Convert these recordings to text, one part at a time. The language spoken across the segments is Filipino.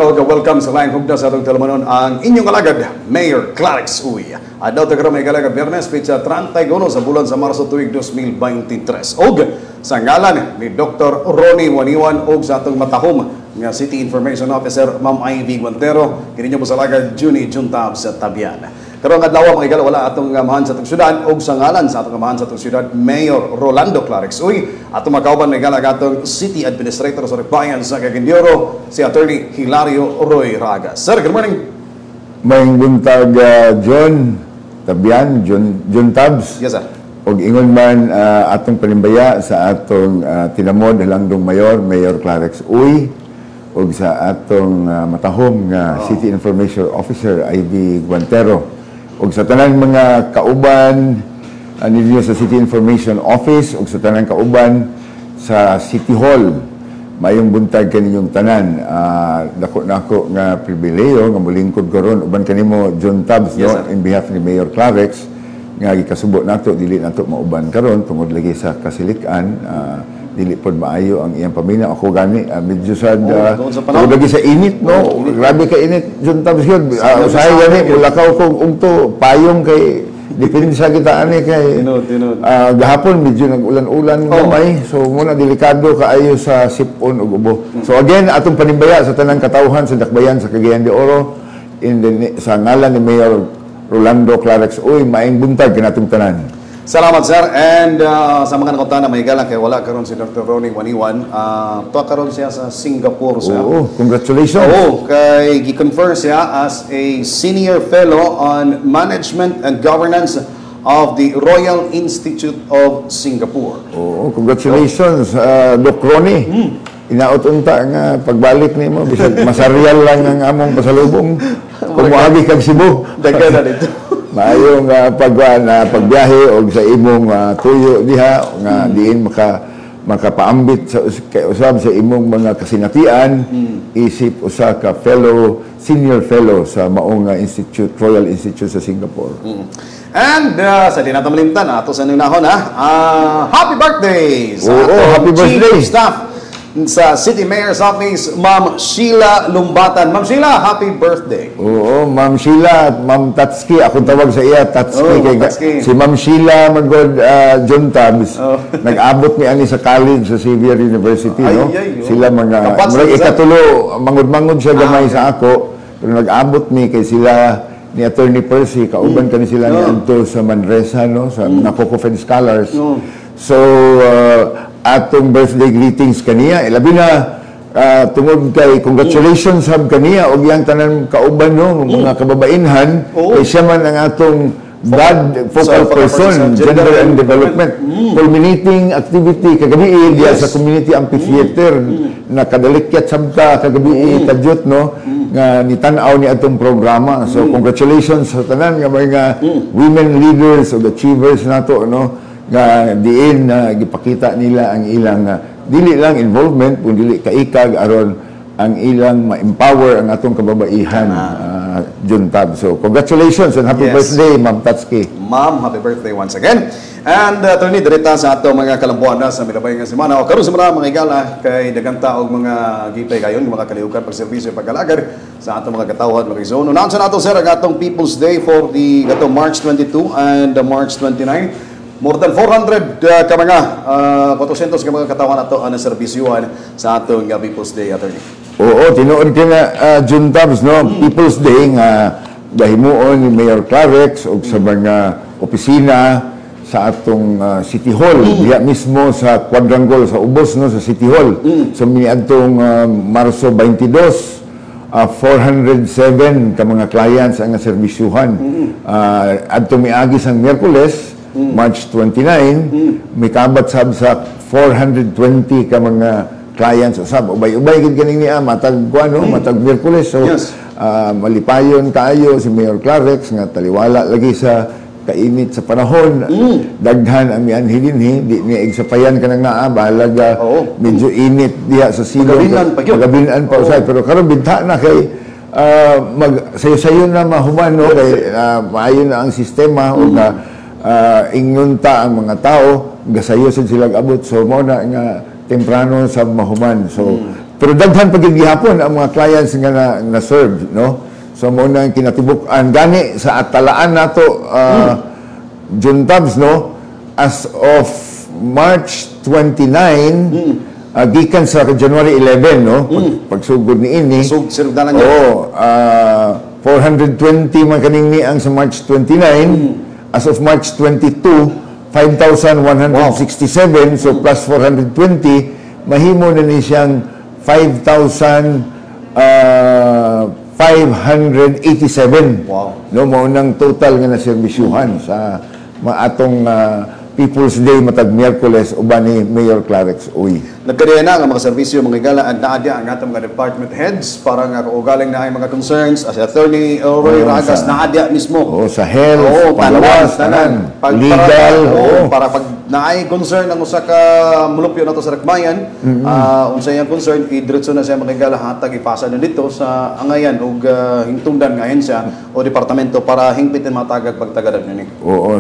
Welcome sa Laing Hugna sa atong talamanon ang inyong alagad, Mayor Clarix Uy. Adlaw taga may kalagad Biyernes, pitsa 31 sa bulan sa Marso tuig 2023. Og sa ngalan ni Dr. Ronnie Waniwan og sa atong matahom nga City Information Officer Ma'am Ivy Guantero, kini nyo po sa alagad Juni Juntab sa Tabian. Karong adlaw mga igala wala atong amahan sa atong syudad og sa ngalan sa atong amahan sa atong syudad Mayor Rolando Clarix Uy atong makauban may igala atong City Administrator sa Rebayan sa Cagayan si Attorney Hilario Roy Ragas. Sir, good morning. Mayong buntag John Tabian, John Tabs. Yes, sir. Og ingon man atong panimbaya sa atong tinamod halandong Mayor Clarix Uy og sa atong matahom nga City Information Officer Ivy Guantero. Og sa tanang mga kauban ninyo sa City Information Office og sa tanang kauban sa City Hall, mayong buntag kaninyong tanan. Dako nako nga pribileyo nga molingkod karon uban kanimo John Tabs, yes, no, in behalf ni Mayor Clarix nga gikasubo nato dili nato mauban karon tungod lagi sa kasilikan. Dili pod maayo ang iyang pamilya. Ako gani medyo sad tungod lagi sa init, no, grabe ka init John Tabs yun. Usahay gani mulakaw kog ungto payong kay depende sa kita ani kay gahapon medyo nag-ulan-ulan gamay, so muna delikado kaayo sa sipon ug ubo. So again atong panimbaya sa tanang katawhan sa Dakbayan sa Cagayan de Oro sa ngalan ni Mayor Rolando Clarix Uy, maayong buntag kanatong tanan. Salamat, sir. And sa mga nakutana may galang kay wala karon si Dr. Ronnie Waniwan. Tuwa karon siya sa Singapore, sir. Oo, congratulations. Oo, kay gi-confer siya as a senior fellow on management and governance of the Royal Institute of Singapore. Oo, congratulations, Doc Ronnie. Inaot-unta nga pagbalik nimo bisag masaryal lang ang among pasalubong. Kumuagi kag Cebu. Daghan na dito. Maayong pagbiyahe og sa imong tuyo diha nga diin makapaambit sa usab sa imong mga kasinatian isip usa ka senior fellow sa maong institute, Royal Institute sa Singapore. And sa di nato malimtan ato sa nunahon happy birthday sa happy birthday chief staff sa City Mayor's Office, Ma'am Sheila Lumbatan. Ma'am Sheila, happy birthday. Oo, Ma'am Sheila at Ma'am Tatski. Akong tawag sa iya, Tatski. Tatski. Si Ma'am Sheila Magod John Tabs, nag-abot ni ani sa college sa Xavier University. No? Sila mga ikatulo, mangod-mangod siya gamay sa ako. Pero nag-abot ni kay sila ni Attorney Percy, kauban kani sila ni Anto sa Manresa, no? Sa Napocofen Scholars. So, atong birthday greetings kaniya. Ilabi na tungod kay congratulations sab kaniya og yang tanan kauban, no, mga kababainhan. Kay siya man ang atong focal person, gender and development. Culminating activity kagabi diya sa community amphitheater na kadalikyat sabta kagabi kadyot, no, nga nitan-aw ni atong programa. So congratulations sa tanan nga mga women leaders o achievers nato, no, nga diin na gipakita nila ang ilang dili lang involvement kun dili kaikag aron ang ilang ma-empower ang atong kababaihan. John Tab. So congratulations and happy birthday, Ma'am Tatski. Ma'am, happy birthday once again. And attorney direta sa ato mga kalambuan na sa milabay nga semana o karon sa mga igala kay daganta og mga gipay kayon mga kalihukan pagserbisyo pagkalagad sa atong mga katawhan mga zone. Unaon sa nato sir ang atong People's Day for the March 22 and March 29. More than 400 ka mga 400 ka mga katawan nato ang serbisyuhan sa atong People's Day, attorney. Oo, tinuod ka na John Tabs, no? People's Day nga gahimuon ni Mayor Clarix o sa mga opisina sa atong City Hall, diya mismo sa quadrangle sa Ubos, no, sa City Hall. So miniadtong Marso 22, 407 ka mga clients ang serbisyuhan. Adtong miagi sang Miyerkules March 29, may kabat sab sa 420 ka mga clients usab. Ubay-ubay gid kaning niya matag kuano, matag Miyerkules. So malipayon kaayo si Mayor Clarix nga taliwala lagi sa kainit sa panahon. Daghan ang mianhilin di ni igsapayan kanang naa balaga medyo init diha sa silong pagabinan pa usay, pero karon bidta na kay sayo-sayo na mahuman, no, kay maayo na ang sistema o ingon ta ang mga tao gasayo silang abot, so mo na nga temprano sa mahuman. So pero daghan pagigihapon ang mga clients nga na serve, no? So mo nang kinatibuk-an gani sa atalaan nato June Tabs, no, as of March 29 gikan sa January 11, no, pagsugod ni ini sugdanan niya 420 man kaning ni ang sa March 29. As of March 22 5,167, so plus 420, mahimo na ni siyang 5,587. Wow. No, mao nang total nga naserbisyuhan sa atong People's Day matag Miyerkules uban ni Mayor Clarix Uy. Nagkadiya na ang mga serbisyo mga igala at naadya ang atong mga department heads para nga kaugaling na ay mga concerns as Attorney Roy Ragas naadya mismo. Sa health, palawas, tanan, legal, para pag naay concern ang usa ka mulupyo nato sa Rakbayan, unsay ang concern idiretso na sa mga igala hatag ipasa na dito sa angayan ug hingtungdan nga ahensya o departamento para hingpitin matagag pagtagadan ni.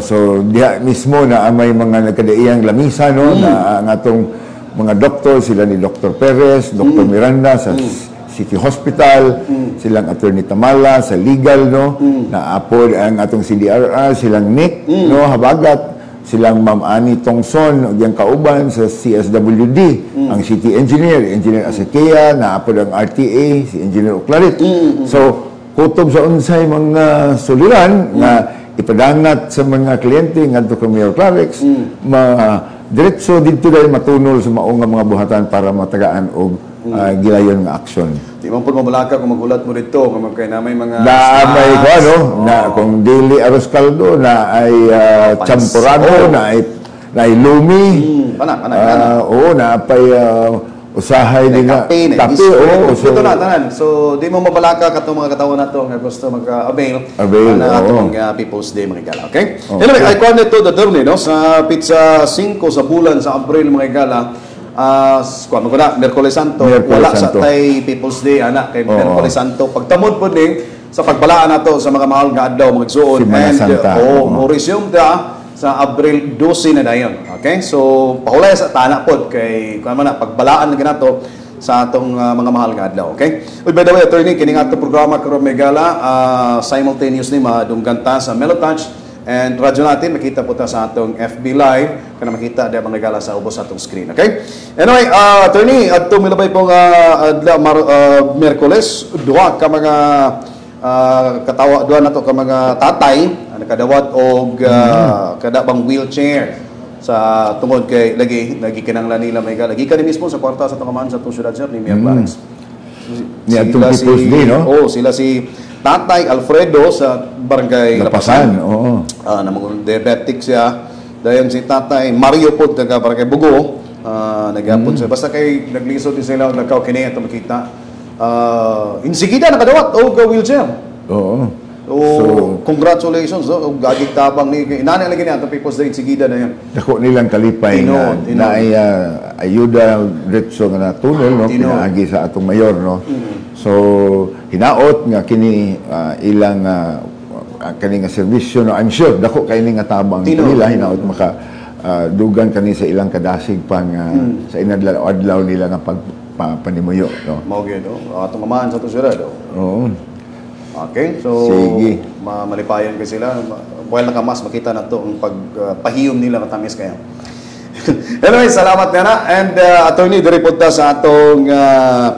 So diha mismo na may mga nagkadaiyang lamisa, no, na ang atong mga doktor, sila ni Dr. Perez, Dr. Miranda sa City Hospital, silang Attorney Tamala sa legal, no, na apod ang atong CDRR, silang Nick, no, Habagat, silang Ma'am Annie Tongson, yung kauban sa CSWD, ang City Engineer Asekea, na apod ang RTA, si Engineer Oclarit. So, kutob sa unsay mga suliran na ipadangat sa mga kliyente ngadto kay Mayor Clarix, diretso dito dahil matunol sa maong nga mga buhatan para matagaan og gilayon nga aksyon. Di man po mabalaka kung magulat mo dito kung magkay na may mga may ko ano na kung dili arroz caldo na ay champurado na ay lumi na ay usahay din na kape ito na tanan. So di mo mabalaka katong mga katawan nato nga gusto mag-avail na atong People's Day mga igala. Okay? Anyway, I call it to the attorney, no, sa pizza 5 sa bulan sa Abril mga igala. Kuan mo na Miyerkules Santo, wala sa tay People's Day ana kay Miyerkules Santo pagtamod po ning sa pagbalaan nato sa mga mahal nga adlaw mga igsoon and mo resume da sa Abril 12 na dayon. Okay? So pahulay sa tana pod kay kuan man na pagbalaan na ganato sa atong mga mahal nga adlaw. Okay? By the way, attorney, kining ato programa karon Megala simultaneously madungganta sa Melotouch and radyo natin makita po ta sa atong FB Live kana makita di mga gala sa ubos atong screen. Okay? Anyway, attorney, adto milabay pong adlaw Miyerkules duha ka mga katawa duha nato ka mga tatay nakadawat og kada bang wheelchair sa tungod kay lagi kinanglan nila may lagi ka mismo sa kwarta sa tungaman sa syudad sir ni Mayor Clarix. Ni atong People's Day, no? Sila si Tatay Alfredo sa Barangay Lapasan. Na mga diabetic siya. Dayon si Tatay Mario po taga Barangay Bugo. Nagapon siya. Basta kay naglisod din sila nagkaw kini ato makita. Insigida nakadawat og wheelchair. So, congratulations gagig tabang ni inani lagi ni atong People's Day insigida na yan. Dako nilang kalipay na ay ayuda diretso nga natulol, no, pinaagi sa atong mayor, no. So hinaot nga kini ilang kani nga serbisyo, no, I'm sure dako kay ni nga tabang nila hinaot maka dugan kani sa ilang kadasig pang sa inadlaw nila nga pagpanimuyo, no. Mao gyud atong amahan sa syudad. Okay, so malipayan kay sila. While nakamas, makita na to ang pagpahiyom nila matamis kayo. Anyway, salamat nga na. And attorney, diripunta sa atong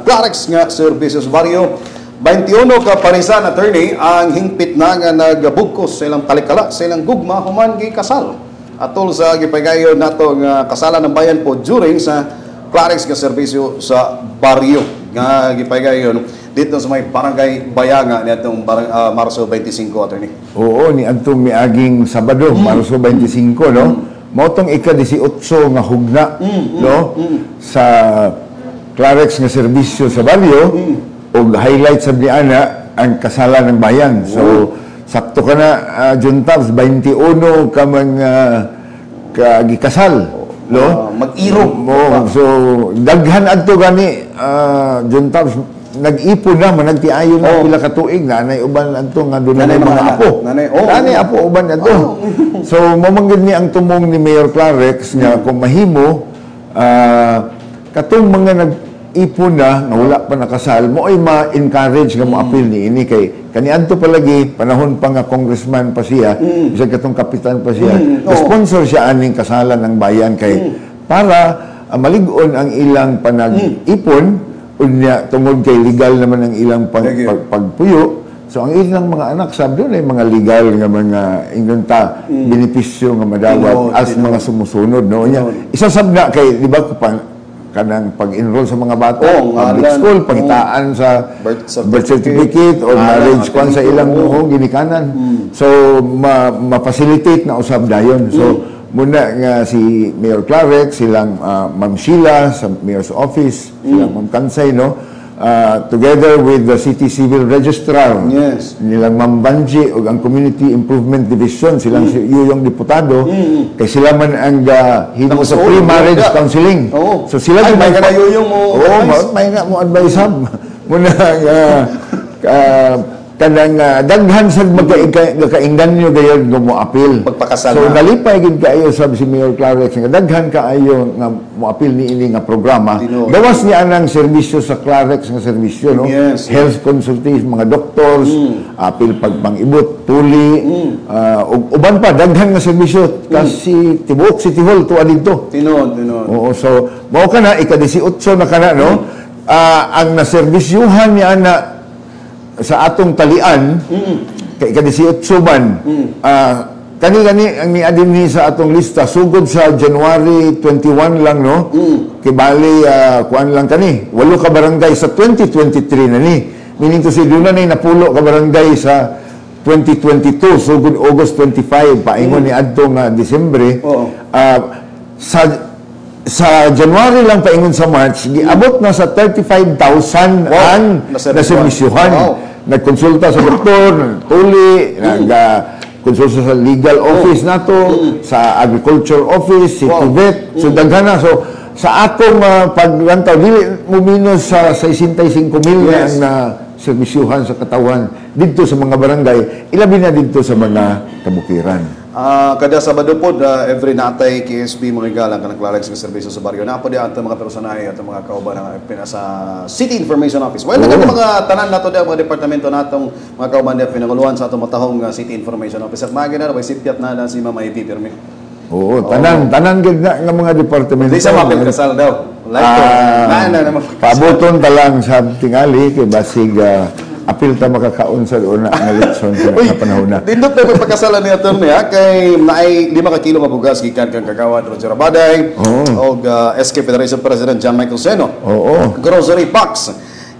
Clarix nga Services Barrio. 21 ka parisan, attorney, ang hingpit na nga nagbugkos sa ilang talikala, sa ilang gugma, human gikasal. Atol sa gipagayon nato nga kasalan ng bayan po during sa Clarix nga Serbisyo sa Barrio. Nga gipagayon dito sa may barangay Bayanga ni atong Marso 25, attorney. Ni atong miaging Sabado, Marso 25, no. Mao tong ika-18 nga hugna, no, sa Clarix nga serbisyo sa baryo ug highlight sa diana ang kasalan ng bayan. So sakto ka na June Tabs 21 ka mga gikasal, no, mag-irog mo. So daghan adto gani June Tabs nag-ipon na managtiayon na pila ka tuig na nay uban adto nga dunay mga apo. Nanay apo uban adto. So mamanggid ni ang tumong ni Mayor Clarix nga kung mahimo katong mga ipon na nga wala pa nakasal mo ay ma-encourage nga mo appeal ni ini kay kaniadto palagi panahon pa nga congressman pa siya bisag katong kapitan pa siya sponsor siya aning kasalan ng bayan kay para malig-on ang ilang panag-ipon unya tungod kay legal naman ang ilang pagpuyo. So ang ilang mga anak sabi doon ay mga legal nga mga ingunta benepisyo nga madawat as mga sumusunod no nya isa sabna kay di ba kanang pag-enroll sa mga bata public school pangitaan sa birth certificate or marriage kwan sa ilang ginikanan so ma-facilitate na usab dayon so muna nga si Mayor Clarek silang Ma'am Sheila sa Mayor's Office silang Ma'am Kansay no together with the City Civil Registrar nilang Ma'am Banji o ang Community Improvement Division silang yung diputado kay sila man ang himo sa pre-marriage counseling so sila may kanayuyong mo may nga mo advice muna kanang daghan sa magkainganyo gayon nga mo appeal pagpakasal so nalipay gid kaayo sab si Mayor Clarek nga daghan kaayo nga mo appeal ni ini nga programa gawas niya anang serbisyo sa Clarek nga serbisyo no health consultation mga doctors appeal pagpangibot tuli ug uban pa daghan nga serbisyo kasi tibuok City Hall tuwa didto tinud oo so mao kana ika-18 na kana no ang naserbisyuhan niya na sa atong talian kay ika-18 man kani ang niadin ni sa atong lista sugod sa January 21 lang no kay bali kuan lang kani 8 ka barangay sa 2023 na ni meaning to say doon na napulo ka barangay sa 2022 sugod August 25 paingon ni adto nga Disyembre sa January lang paingon sa March, giabot na sa 35,000 ang naserbisyuhan. Nagkonsulta sa doktor, tuli, nagkonsulta sa legal office nato, sa agriculture office, city vet, so daghana. So sa akong paglantaw, dili mo minus sa 65,000 ang serbisyuhan sa katawan dito sa mga barangay, ilabi na dito sa mga kabukiran. Kada Sabado po, every natay KSP mga galang ka ng Clarence ng serbisyo sa baryo. Napo di ato mga personahe at mga kauban ng sa City Information Office. Well, mga tanan nato di mga departamento natong mga kauban di pinanguluhan sa atong matahong City Information Office. At mga ginara, may sipyat na si Mama Iti Pirmi. Oo, tanan gid na nga mga departamento. Di sa mapil kasal daw. Pabuton ta lang sa tingali kay basig apil ta makakaon sa doon ang eleksyon sa panahon na. Dindot na pagpakasalan ni attorney kay naay 5 ka kilo nga bugas gikan kang kagawad Roger Abaday o SK Federation President John Michael Seno. Grocery box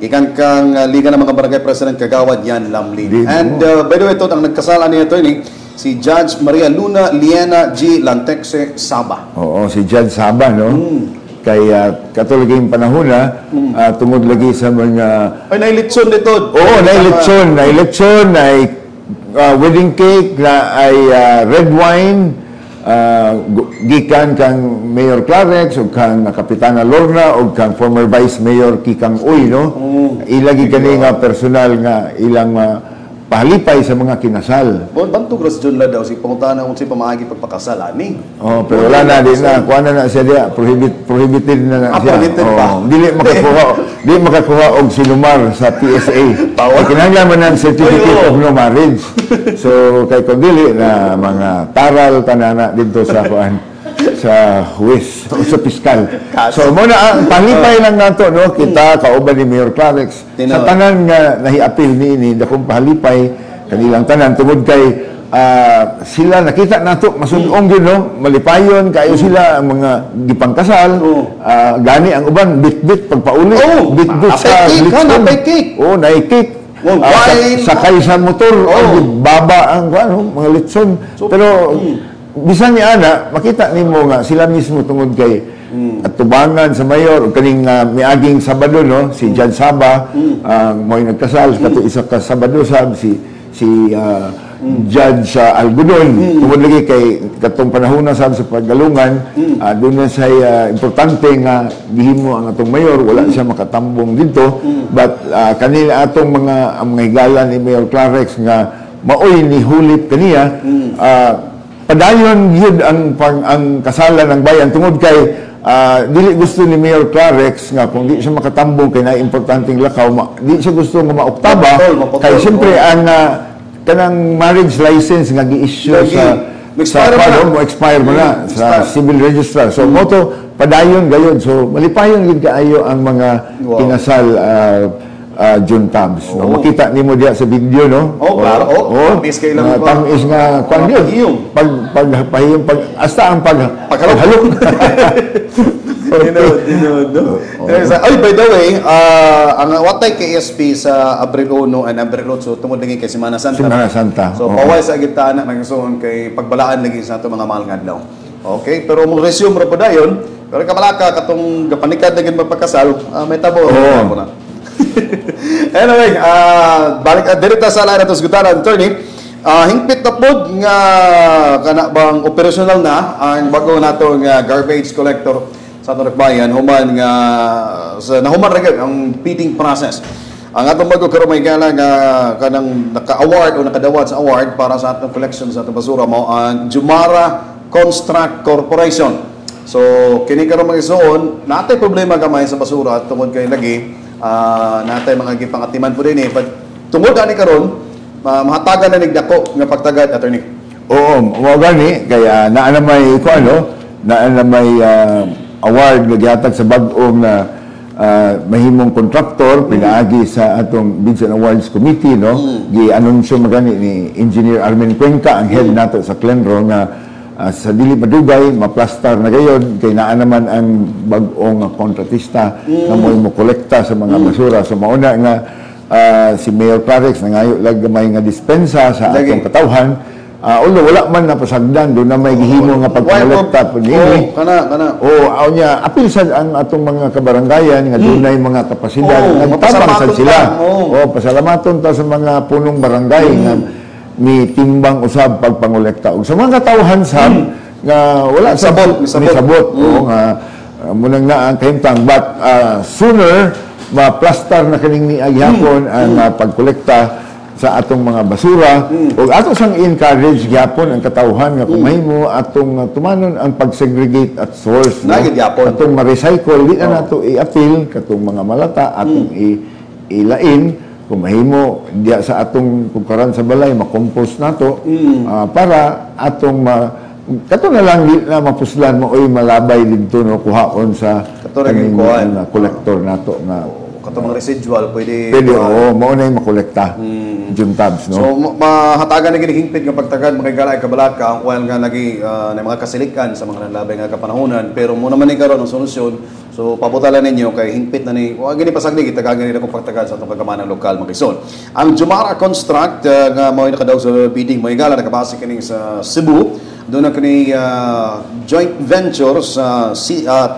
ikan kang Liga ng mga Barangay President kagawad Yan Lamlin. And by the way ito ang nagkasalan ni attorney si Judge Maria Luna Liena G. Lantexe Saba. Si Judge Saba no. Kaya katulad yung panahon na tungod lagi sa mga nailitson dito. Nailitson ay wedding cake na ay red wine gikan kang Mayor Clarence o kang Kapitana Lorna o kang former Vice Mayor Kikang Uy no ilagi kani nga personal nga ilang pahalipay sa mga kinasal. Bantog ras John la daw si pangutana kung si pamaagi pagpakasal ani. Pero wala na din na kuan na siya dia prohibited na siya. Dili makakuha og sinumar sa PSA. Kinahanglan man ang certificate of no marriage. So kay kun dili na mga taral tanana dito sa kuan sa huwes o sa piskal. So muna ang palipay lang nato no kita kauban ni Mayor Clarence sa tanan nga nahiapil ni dakong pahalipay kanilang tanan tungod kay sila nakita nato masun-ong gyud no malipayon kayo sila ang mga gipangkasal gani ang uban bit-bit pagpauli bit-bit sa cake naikik sakay sa motor baba ang mga litson pero bisan ni ana makita nimo nga sila mismo tungod kay at tubangan sa mayor kaning miaging Sabado no si Judge Saba mo'y nagkasal kato isa ka Sabado sab si Judge Algodon tungod lagi kay katong panahon na sab sa paggalungan doon na say importante nga gihimo ang atong mayor wala siya makatambong dito but kanila atong mga higalan ni Mayor Clarence nga maoy ni hulip kaniya padayon yun ang kasalan ng bayan tungod kay dili gusto ni Mayor Clarex nga kung di siya makatambong kay na importanteng lakaw, di siya gusto nga maoktaba kay siyempre ang kanang marriage license nga gi-issue sa expire mo na sa civil registrar. So moto padayon gayon. So malipayon gid kaayo ang mga kinasal June Tabs. No? Makita nimo diya sa video, no? Klaro. Tamis kay lang ba? Tamis nga kwan yun. Pagpahiyong hasta ang paghalok. Ay, by the way, ang watay KSP sa Abril 1 and Abril 8 tungod lagi kay Semana Santa. Semana Santa. So paway sa gitna na nagsuon kay pagbalaan lagi sa ato mga mahal nga adlaw. Okay, pero mo resume ra po dayon. Pero kamalaka katong gapanikad lagi magpakasal, may tabo mo na. Anyway, balik dirita sa ala natos gutana attorney. Hingpit na pod nga kana bang operational na ang bago natong garbage collector sa atong bayan human nga sa nahuman ra gyud ang bidding process. Ang atong bago karon may gala nga kanang naka-award o nakadawat sa award para sa atong collection sa atong basura mao ang Jumara Construct Corporation. So kini karon magisuon natay problema gamay sa basura tungod kay lagi natay mga gipangatiman po din tungod ani karon mahatagan na nigdako nga pagtagad attorney. Oo, mao gani kaya naa na may award nga gihatag sa bag-ong na mahimong kontraktor pinaagi sa atong Bids and Awards Committee, no? Gi-anunsyo magani ni Engineer Armin Cuenca ang head nato sa Clenro nga sa dili madugay maplastar na gayon kay naa naman ang bag-ong kontratista na mo kolekta sa mga basura. So mauna nga si Mayor Clarex nangayo lag gamay nga dispensa sa atong katawhan. Although wala man na pasagdan doon na may gihimo nga pagkolekta po niini. Kana. Aw niya apil sad ang atong mga kabaranggayan nga dunay mga kapasidad nagtabang sad sila. Pasalamaton ta sa mga punong barangay nga ni timbang usab pagpangolekta og sa mga katawhan sab nga wala sabot nga munang na ang kahimtang but sooner ma-plaster na kaning ni aghapon ang pagkolekta sa atong mga basura ug ato sang encourage gyapon ang katawhan nga kung mahimo atong tumanon ang pag-segregate at source atong ma-recycle di na nato i-appeal katong mga malata atong ilain kung mahimo diya sa atong kukaran sa balay ma-compost nato para atong kato na lang di na mapuslan mo oy malabay didto no kuhaon sa kaning kolektor nato nga katong mga residual pwede mao na makolekta June Tabs, no? So mahatagan na ginihingpit nga pagtagad makigala ay kabalaka while nga lagi na mga kasilikan sa mga nanlabay nga kapanahonan pero mo naman ni karon ang solusyon. So pabutalan ninyo kay hingpit na ni wa gini pasagdi gitagagan nila kung pagtagad sa atong kagamanang lokal magison. Ang Jumara Construct nga mao nakadaog sa bidding mo igala nakabase kini sa Cebu. Doon na kini joint venture sa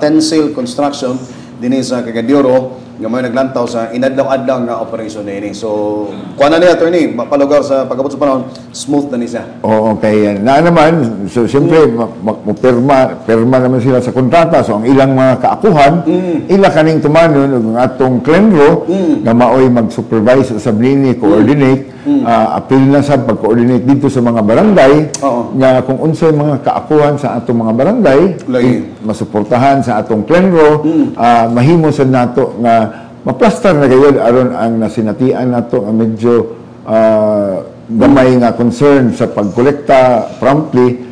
Tensile Construction dinhi sa Cagadioro nga may naglantaw sa inadlaw-adlaw nga operation na ini. So, kuha na niya, attorney, palugar sa pag-abot sa panahon, smooth na niya. Oo, okay. Na naman, so siyempre, perma naman sila sa kontrata. So, ang ilang mga kaakuhan, ila kaning tumanon, ang atong Clenro, nga maoy mag-supervise sa Sablini, coordinate, appeal na sa pag-coordinate dito sa mga barangay, nga kung unsay mga kaakuhan sa atong mga barangay, masuportahan sa atong Clenro, mahimo sa nato nga maplastar na gayon aron ang nasinatian nato ang medyo gamay nga concern sa pagkolekta promptly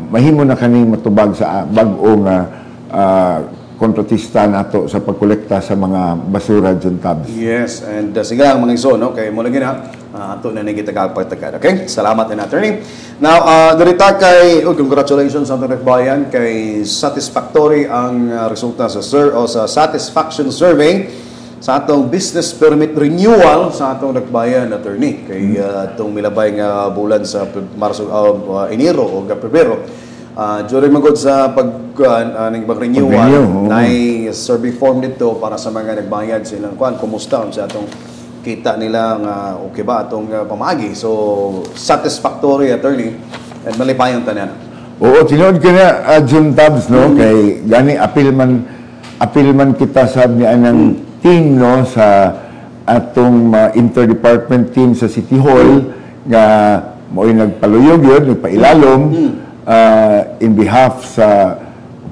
mahimo na kaning matubag sa bag-o nga kontratista nato sa pagkolekta sa mga basura June Tabs. Yes, and sige ang mga iso, no? Kay mo lagi na ato na nagitagapagtagad. Okay? Salamat din attorney. Now, dirita kay congratulations sa atong bayan kay satisfactory ang resulta sa sa satisfaction survey sa atong business permit renewal sa atong nagbayan attorney kay atong milabay nga bulan sa Marso Enero o Pebrero. During magod sa pag-renewal, nay survey form dito para sa mga nagbayad silang kumusta sa atong kita nila nga okay ba atong pamagi. So satisfactory attorney and malipayong tanan. Oo, tinuod ka na June Tabs, no? Kay gani apil man kita sab ni anang team, no, sa atong interdepartment team sa City Hall nga mo'y nagpaluyog yun, nagpailalom in behalf sa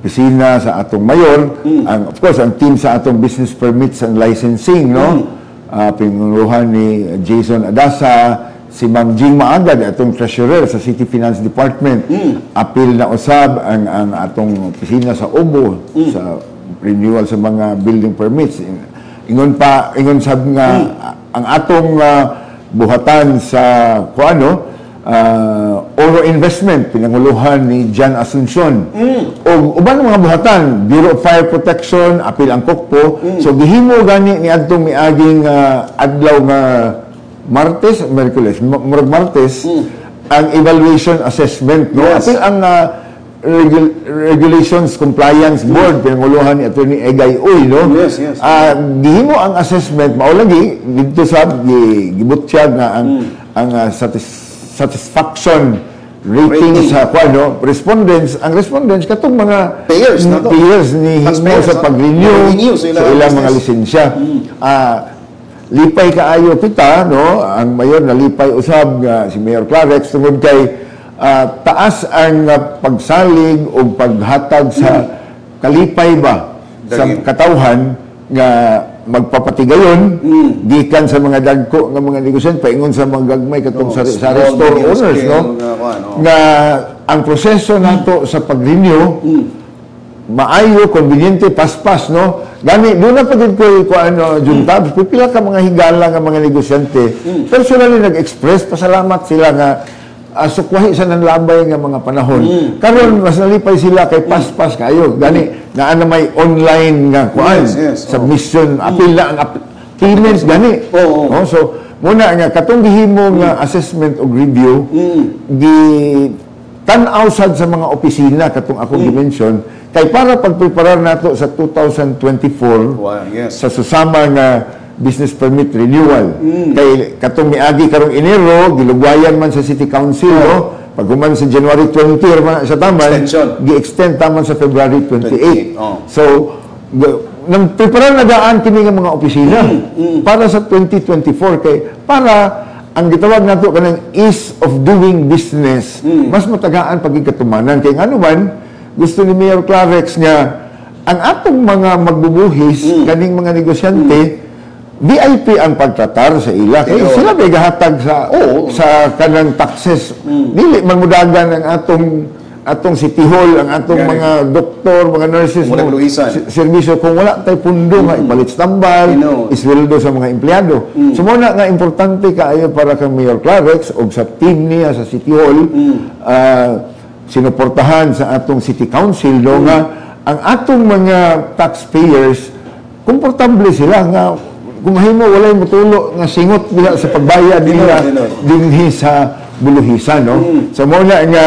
opisina sa atong mayor, of course, ang team sa atong business permits and licensing, no? Pinunguhan ni Jason Adasa, si Ma'am Jing Maagad, atong treasurer sa City Finance Department. Apil na usab ang atong opisina sa Obo sa renewal sa mga building permits. Ingon sab nga ang atong buhatan sa Oro Investment, pinanguluhan ni Jan Asuncion. O uban mga buhatan, Bureau of Fire Protection, apil ang Kokpo. So gihimo gani ni adtong miaging adlaw nga Martes, ang evaluation assessment, no? Apil ang Regulations Compliance Board, pinanguluhan ni Attorney Egay Uy, no? Gihimo ang assessment, maulagi dito sa gibutyag nga ang satisfaction rating sa respondents. Ang respondents katong mga payers ni himo sa pag-renew sa ilang mga lisensya. Lipay kaayo kita, no? Ang mayor na lipay usab si Mayor Clarex tungod kay taas ang pagsalig o paghatag sa kalipay ba sa katawhan nga magpapatigayon gikan sa mga dagko nga mga negosyante paingon sa mga gagmay katong sa store owners, no? Nga ang proseso nato sa pag-renew maayo, conveniente, paspas, no? Gani, doon na pagod ko Juntab, pipila ka mga higala nga mga negosyante. Personally nag-express, pasalamat sila nga sukwahi sa nanlabay nga mga panahon. Karon mas nalipay sila kay paspas kayo. Gani, naa na may online nga submission, apil na ang payments, gani. So, muna nga, katong gihimo nga assessment o review, tan-aw sad sa mga opisina, katong akong dimension, kay para pagpreparar nato sa 2024 sa susama nga business permit renewal. Kay katong miagi karong Enero gilugwayan man sa City Council, no? Paghuman sa January 20 sa taman, gi-extend taman sa February 28. So nang preparar na daan kini nga mga opisina para sa 2024 kay para ang gitawag nato kanang ease of doing business mas matagaan pagigkatumanan kay ngano man gusto ni Mayor Clarex nga ang atong mga magbubuhis kaning mga negosyante VIP ang pagtratar sa ila kay sila may gahatag sa kanang taxes dili man mudagan ang atong City Hall, ang atong mga doktor, mga nurses, serbisyo kung wala tay pundo nga ipalit tambal, isweldo sa mga empleyado. So muna nga importante kaayo para kang Mayor Clarex o sa team niya sa City Hall sinuportahan sa atong City Council no nga ang atong mga taxpayers komportable sila nga kung mahimo walay motulo nga singot nila sa pagbayad nila dinhi sa buluhisan, no? So muna nga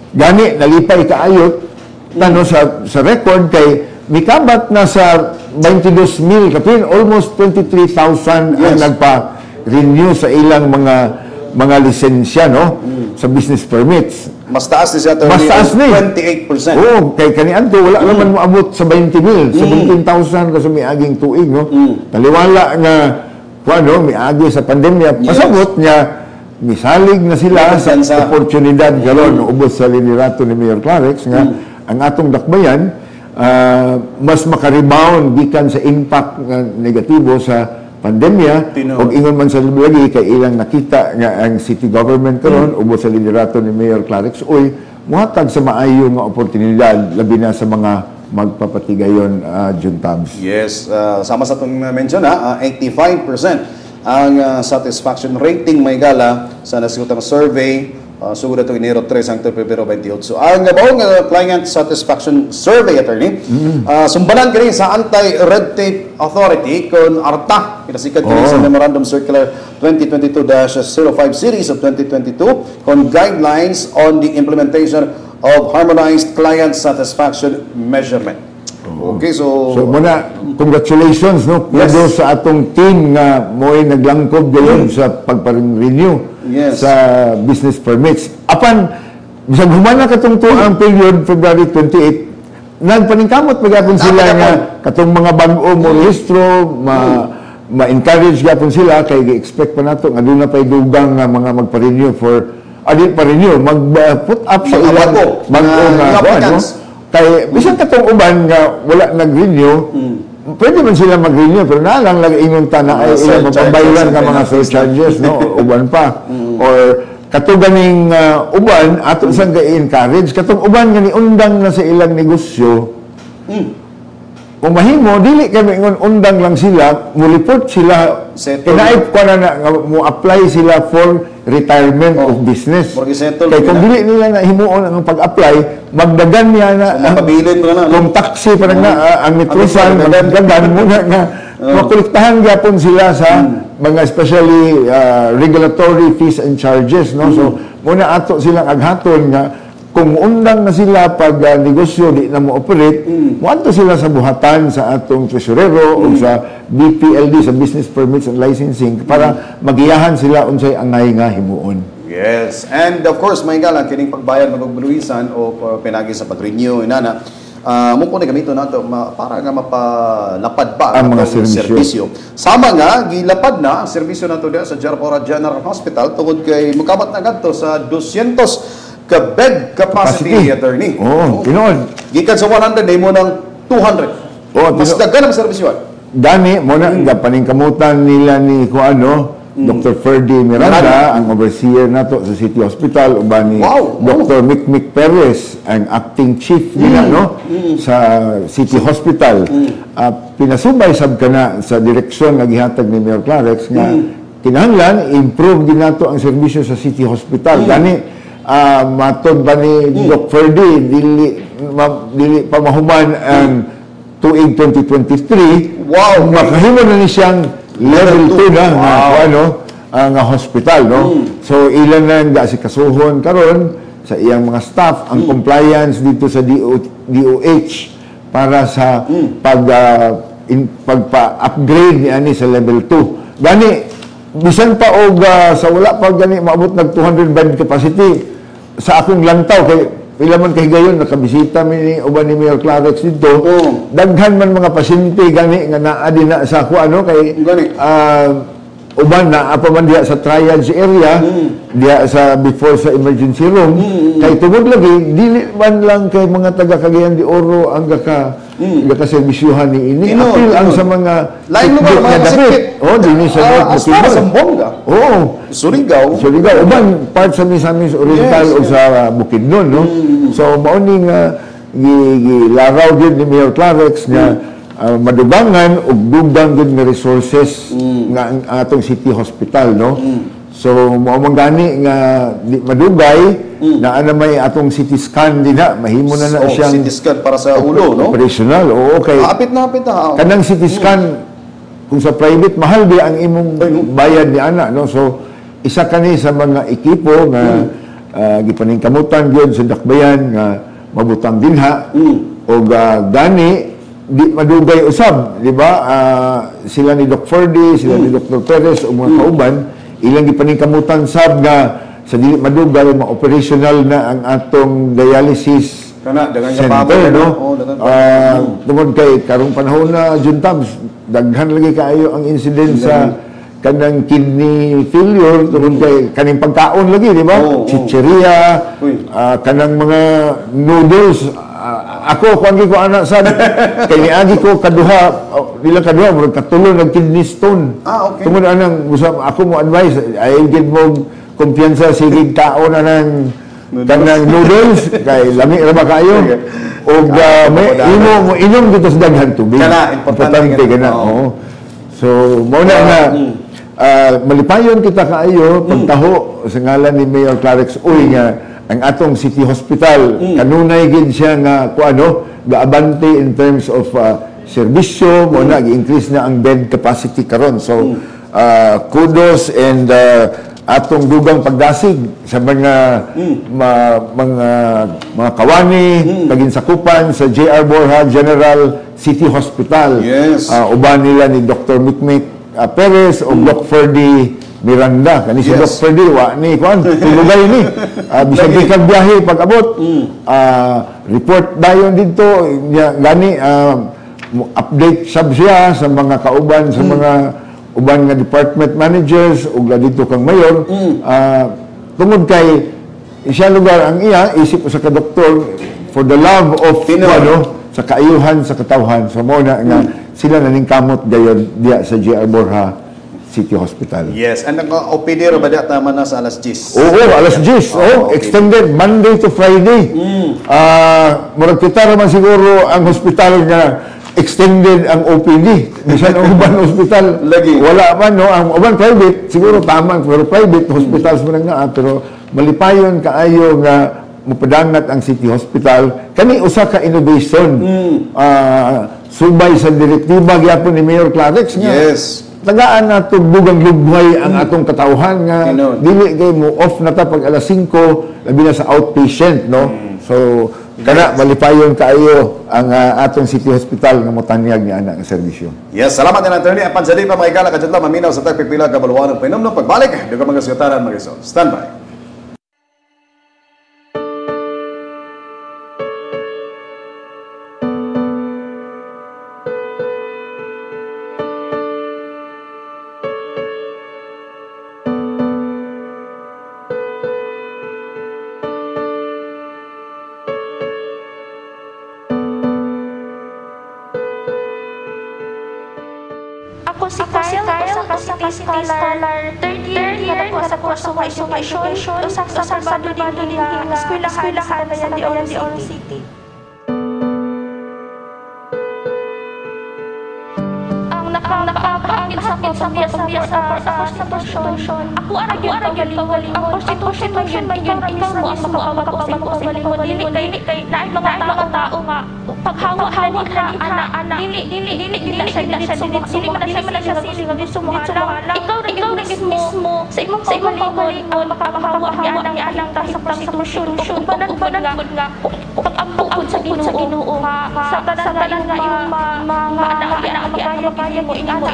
gani nalipay kaayot no sa record kay mikabat na sa 22,000 kapin almost 23,000 ang nagpa-renew sa ilang mga lisensya, no? Sa business permits. Mas taas ni siya, 28%. Oo, kay kaniadto wala naman moabot sa 20,000, 17,000 kasi may aging tuig, no? Taliwala nga miagi sa pandemya, pasabot niya misalig na sila sa oportunidad karon ubos sa liderato ni Mayor Clarex nga ang atong dakbayan mas makarebound gikan sa impact nga negatibo sa pandemya ug ingon man sa lagi kay ilang nakita nga ang city government karon ubos sa liderato ni Mayor Clarex muhatag sa maayo nga oportunidad labi na sa mga magpapatigayon Juntabs. Yes, sama sa itong mention 85% ang satisfaction rating may gala sa nasikutang survey sugod itong Enero 3 hangtod Pebrero 28. So ang baong client satisfaction survey, attorney, sumbalan kini sa Anti-Red Tape Authority kon ARTA kinasikat kini sa Memorandum Circular 2022-05 Series of 2022 kon guidelines on the implementation of harmonized client satisfaction measurement. Okay, so muna, congratulations, no? Kudo sa atong team nga mo'y naglangkob gayon sa pagpa-renew sa business permits. Apan, bisag humana katong tuang period, February 28, nagpaningkamot pagapon sila nga katong mga bag-o mo rehistro, ma-encourage gapon sila kay gi-expect pa nato nga doon na pay dugang nga mga magpa-renew for adil pa rin yun, mag-put up sa ilang applicants. Kaya, bisan katong uban nga wala nag-renew, pwede man sila mag-renew, pero nalang lang inyong tana ay ilang mapabayran ka mga surcharges, no? Uban pa. Or, katuganing uban, ato sang ga-encourage, katong uban nga ni undang na sa ilang negosyo, kung mahimo, dili kami ngon undang lang sila, mulipot sila, kinaip ko na mo apply sila for retirement of business. Kaya kung dili nila na himuon ang pag-apply, magdagan niya na, kung taxi parang na, ang mitrusan, magdagan muna na, makuliktahan gyapon sila sa mga especially regulatory fees and charges, no? So, muna ato silang aghaton nga, kung undang na sila pag negosyo di na mo operate, muadto sila sa buhatan sa atong tresurero o sa BPLD, sa Business Permits and Licensing, para magiyahan sila unsay angay nga himuon. Yes, and of course, may galang kining pagbayad maguguluisan o pinagi sa pag-renew inana. Mungko na gamito nato para nga mapalapad pa ang mga serbisyo. Sama nga gilapad na ang serbisyo nato diha sa Jarpora General Hospital tungod kay mukabat na gadto sa 200 ka bed capacity, attorney. Pinoon. Gikan sa 100 mo ng 200. Mas daghan ang serbisyo. Gani mo na paningkamutan nila ni Dr. Ferdy Miranda, ang overseer nato sa City Hospital, uban ni Dr. Mick Perez, ang acting chief nila sa City Hospital. Pinasubay sab kana sa direksyon nga gihatag ni Mayor Clarex nga kinahanglan improve din nato ang serbisyo sa City Hospital. Gani matod ba ni Dr. Ferdy dili pa mahuman ang tuig 2023, makahimo na ni siyang level 2 na ang hospital, no? So ilan na nga si kasuhon karon sa iyang mga staff ang compliance dito sa DOH para sa pagpa-upgrade ni ani sa level 2. Gani bisan pa og sa wala pa gani maabot nag 200 bed capacity sa akong lantaw kay pila man kay gayon nakabisita mi ni uban ni Mayor Clarex dito. Daghan man mga pasyente gani nga naa dinha sa kay uban na apa man diha sa triage area diha sa before sa emergency room kay tungod lagi dili man lang kay mga taga Cagayan de Oro ang gaka-serbisyuhan ni ini apil ang sa mga lain lugar mga sakit dinhi sa North Zamboanga Surigao uban part sa Misamis Oriental o sa Bukidnon, no? So mao ni nga gilaraw gyud ni Mayor Clarex nga madubangan ug dugang gyud nga resources nga ang atong City Hospital, no? So mao man gani nga madugay na may atong CT scan din mahimo na siyang CT scan para sa ulo, no? Operational. Okay. Apit na. Kanang CT scan kung sa private mahal di ang imong bayad ni ana, no? So isa kani sa mga ekipo nga gipaningkamutan gyud sa dakbayan nga mabutang dinha og gani di madugay usab, di ba? Sila ni Dr. Ferdy, sila ni Dr. Perez ug mga kauban ilang gipaningkamutan sab nga sa dili madugay ma-operational na ang atong dialysis center, no? Tungod kay karong panahon na juntab daghan lagi kaayo ang incident sa kanang kidney failure tungod kay kaning pagkaon lagi, di ba? Chicheria, kanang mga noodles. Ako kuan ko ana sad kay niagi ko kaduha murag katulo nag kidney stone. Okay. Tungod anang ako mo advice ay gid mo kumpiyansa sige kaon anang kanang noodles kay lami ra ba kayo og may inom dito sa daghan tubig. Importante kana. So mao na nga malipayon kita kaayo pagtaho sa ngalan ni Mayor Clarex nga ang atong City Hospital kanunay gid siya nga gaabante in terms of serbisyo mo na gi-increase na ang bed capacity karon. So kudos and atong dugang pagdasig sa mga kawani kaginsakupan sa J.R. Borja General City Hospital. Uban nila ni Dr. Mick Perez o Dr. Ferdy Miranda. Kani si Dr. Ferdy wa ni tulugay ni bisag kag biyahe pag abot report dayon dito gani update sab siya sa mga kauban sa mga uban nga department managers ug dito kang mayor tungod kay siya lugar ang iya isip sa kadoktor for the love of sa kaayuhan sa katawhan sa mo na nga sila naning kamot dayon diya sa J.R. Borja City Hospital. Yes, and ang OPD ro ba diya tama na sa alas 10? Oo, alas 10. Okay. Extended Monday to Friday. Murag kita man siguro ang hospital nga extended ang OPD. Bisan ang uban hospital lagi wala man no, ang uban private siguro tama pero private hospitals man nga pero malipayon kaayo nga mupadangat ang City Hospital kani usa ka innovation subay sa direktiba gyapon ni Mayor Clarix nga tagaan nato dugang lugway ang atong katawhan nga dili kay mo off na ta pag alas 5 labi na sa outpatient no so kana malipayon kaayo ang atong City Hospital nga motanyag ni ana nga serbisyo. Yes, salamat din attorney apan sa di pa makikala kadto maminaw sa tagpipila ka baluan ng pinomno pagbalik dugang mga sugatanan mag-resolve. Stand by. Si Kyle, sa City Scholar, third year ko sa kurso ng education, sa Salvador din nga eskwelahan sa Bayan de Oro City. Ang nakapangit sa prostitution, ako ara gyud ang prostitution man ikaw mismo ang makapagpapasig sa imong dili kay naay mga tao nga paghawa-hawa ana dili sa siling gusto mo hala ikaw mismo sa imong kaugalingon makapahawa ni anang sa prostitution uban nga pag-ambukod sa Ginoo sa tanan nga imong mga anak mo ingana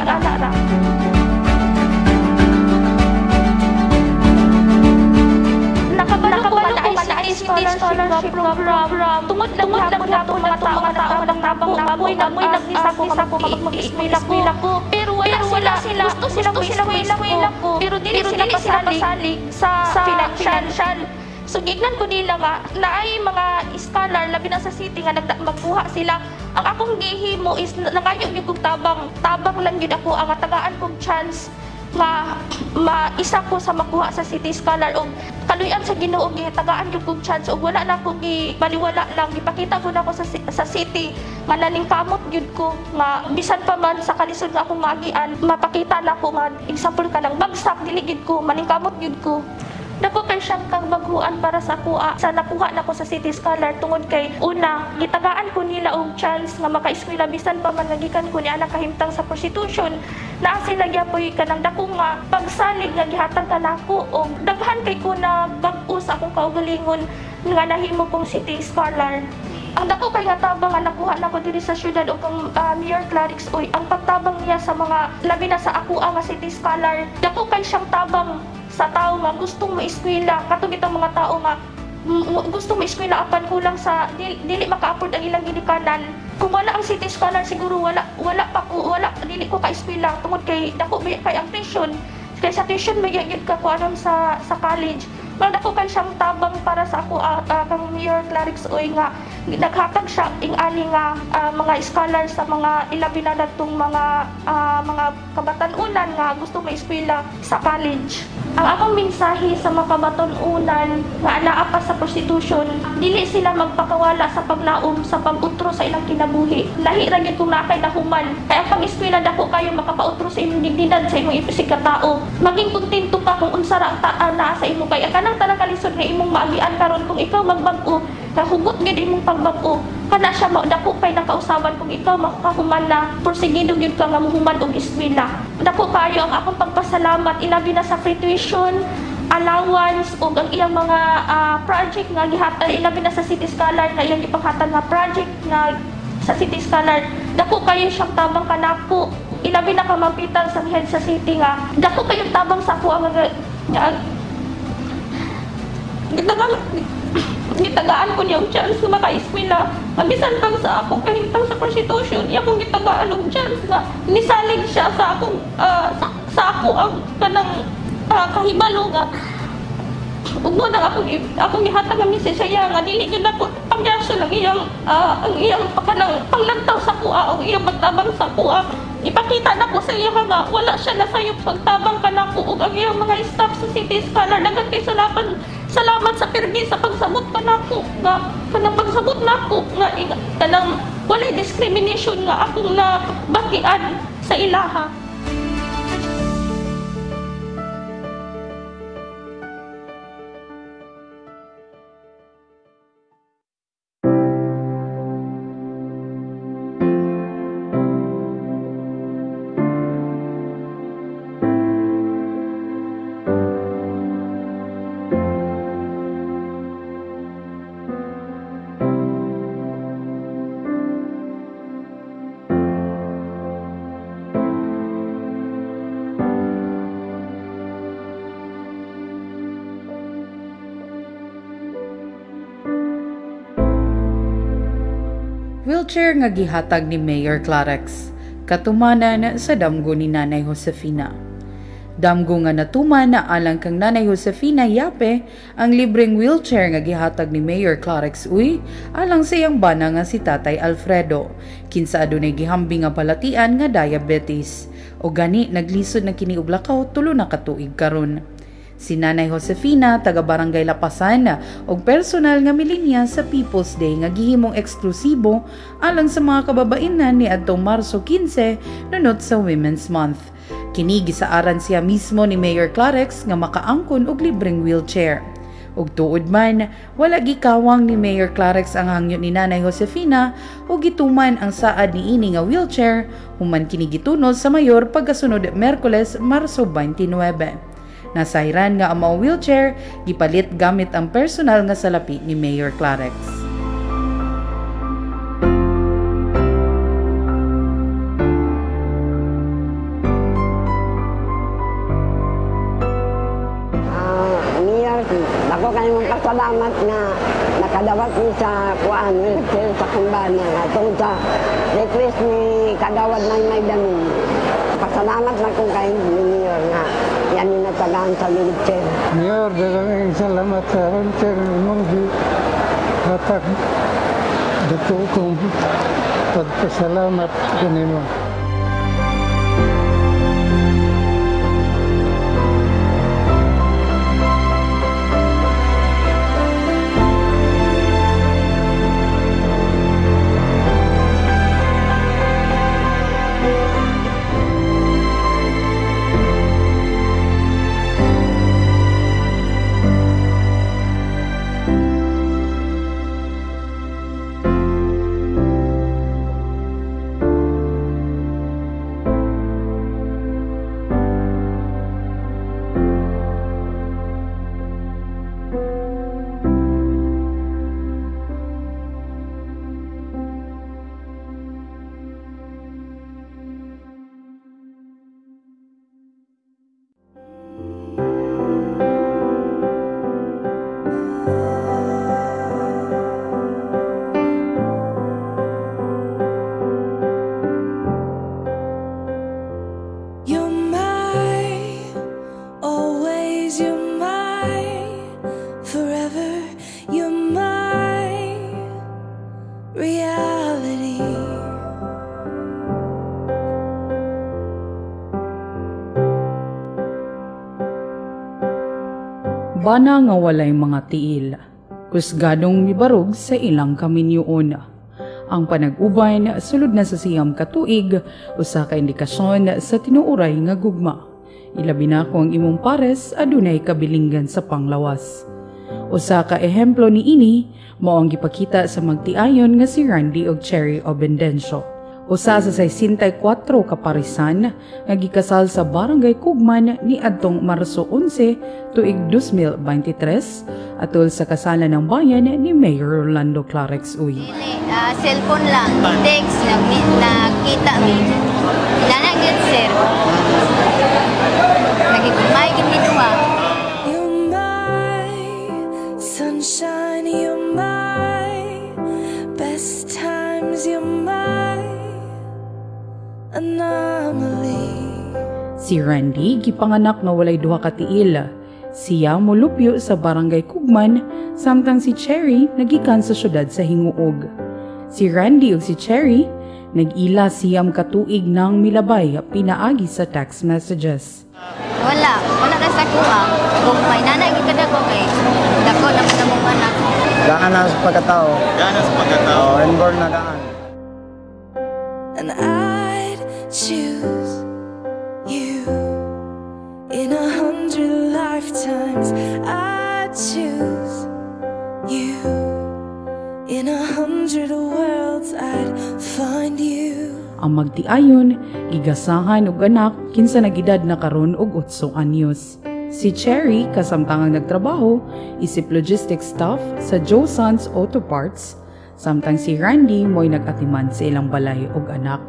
nakabalo ko man na scholarship program tungod lang natong mga tao ng tabang namoy nagsisa ko mag-eskwela ko pero wala sila gusto sila mag-eskwela ko pero dili sila pasalig sa financial so gignan ko nila nga na ay mga scholar labi na sa city nga magkuha sila ang akong gihimo is nangayo gyud kog tabang lang gyud ako ang tagaan kog chance nga maisa ko sa makuha sa City Scholar og kaluyan sa Ginoo gitagaan gyud kog chance og wala na ko baliwala lang gipakita ko na ko sa city nga naningkamot gyud ko nga bisan pa man sa kalisod nga akong magian mapakita na ko nga example ka lang bagsak dili gyud ko maningkamot gyud ko. Dako kay siyang kang baguhan para sa kuha sa nakuha na ko sa City Scholar tungod kay una gitagaan ko nila og chance nga makaeskwela bisan pa man nagikan ko ni ana kahimtang sa prostitution na sila gyapoy kanang dako nga pagsalig nga gihatag kanako og daghan kay ko na bag-o sa akong kaugalingon nga nahimo kong City Scholar. Ang dako kay nga tabang nga nakuha na ko diri sa syudad og kang Mayor Clarix Uy ang pagtabang niya sa mga labi na sa ako nga City Scholar dako kay siyang tabang sa tao nga gustong maeskwela katong itong mga tao nga gusto maeskwela apan kulang sa dili maka-afford ang ilang ginikanan kung wala ang City Scholar siguro wala dili ko ka-eskwela tungod kay dako kay ang tuition kay sa tuition may gyud ka kuanon sa college pero dako kay siyang tabang para sa ako kang Mayor Clarix Uy nga naghatag siya ani nga mga scholar sa mga ilabi na natong mga kabatan-unan nga gusto maeskwela sa college. Ang akong mensahe sa mga kabatan-unan nga anaa pa sa prostitution, dili sila magpakawala sa paglaom sa pag-utro sa ilang kinabuhi. Lahi ra gyud kung nakay nahuman. Kaya ang pag-eskwela dako kayo makapautro sa imong dignidad sa imong ipisig ka tao. Maging kontento ka kung unsa ra naa sa imong kay kanang tanang kalisod nga imong maagian karon kung ikaw magbag-o kahugot gyud imong pagbag-o kana siya dako kay nakausaban kung ikaw makahuman na porsigido gyud ka nga mohuman og eskwela. Dako kayo ang akong pagpasalamat ilabi na sa free tuition, allowance ug ang iyang mga project nga gihatag ilabi na sa City Scholar nga iyang gipanghatag nga project nga sa City Scholar. Dako kayo siyang tabang kanako ilabi na kamampitan sa head sa city nga dako kayo tabang sa ako ang gitagaan ko niya ang chance nga maka-eskwela. Mabisan pang sa akong kahintang sa prostitution, iya kong gitagaan ang chance nga nisalig siya sa akong sa ako ang kanang kahibalo nga ug mo na akong gihatag nga message siya nga dili gyud ako pagyaso lang iyang ang iyang panglagtaw sa kuha o iyang pagtabang sa kuha. Ipakita na ko sa iya nga wala siya nasayop pagtabang kanako ug ang iyang mga staff sa City Scholar. Daghang kay salamat sa pirgi sa pagsabot kanako nga kanang pagsabot nako nga kanang walay discrimination nga akong nabakian sa ilaha. Wheelchair nga gihatag ni Mayor Clarex, katumanan sa damgo ni Nanay Josefina. Damgo nga natuman na alang kang Nanay Josefina Yape ang libreng wheelchair nga gihatag ni Mayor Clarex uy alang sa iyang bana nga si Tatay Alfredo, kinsa adunay gihambing nga balatian nga diabetes. O gani naglisod na kini og lakaw tulo na ka tuig karon. Si Nanay Josefina, taga Barangay Lapasan, og personal nga milinya sa People's Day nga gihimong eksklusibo alang sa mga kababainan ni adtong Marso 15 nunot sa Women's Month. Kini gisaaran siya mismo ni Mayor Clarex nga makaangkon og libreng wheelchair. Ug tuod man, wala gikawang ni Mayor Clarex ang hangyo ni Nanay Josefina ug gituman ang saad ni ini nga wheelchair human kini gitunod sa mayor pagkasunod Miyerkules, Marso 29. Nasayran nga ang mga wheelchair gipalit gamit ang personal nga salapi ni Mayor Clarex. Mayor, ako kayo mong pasalamat nga nakadawat ni sa kuan wheelchair sa kumbana tungkol sa request ni kadawat may damin. Pasalamat na kung kayo ni Mayor nga yan yung natagaan sa wheelchair. Mayor, dalang salamat sa wheelchair mong hatag. Dito kong pagpasalamat kanimo. Bana nga walay mga tiil, kusgadong mibarog sa ilang kaminyoon. Ang panag-uban sulod na sa siyam katuig, usa ka indikasyon sa tinuuray nga gugma. Ilabi na kung ang imong pares adunay kabilinggan sa panglawas. Usa ka ehemplo ni ini mao ang gipakita sa magtiayon nga si Randy og Cherry Obendencio. Usa sa 64 kaparisan nga gikasal sa Barangay Kugman ni adtong Marso 11 tuig 2023 atol sa kasalan ng bayan ni Mayor Rolando Clarex uy. Cellphone lang, text, nakita mi. Nanagid sir. Nagigumay gid mi duha. You're my sunshine, you're my best times, you're my anomaly. Si Randy gipanganak nga walay duha ka tiil. Siya molupyo sa barangay Kugman, samtang si Cherry nagikan sa syudad sa Hinguog. Si Randy ug si Cherry nag-ila siyam katuig nang milabay pinaagi sa text messages. Wala na sa kuha. Kung may nanay gid ko kay dako na mong anak. Gaan na sa pagkatao. Inborn na gaan. And I'd choose you in 100 lifetimes. I'd choose you in 100 worlds. I'd find you. Ang magtiayon, gigasahan og anak kinsa nagedad na karon og 8 anyos. Si Cherry kasamtangang nagtrabaho isip logistics staff sa Joe Sons Auto Parts, samtang si Randy mo'y nag-atiman sa ilang balay og anak.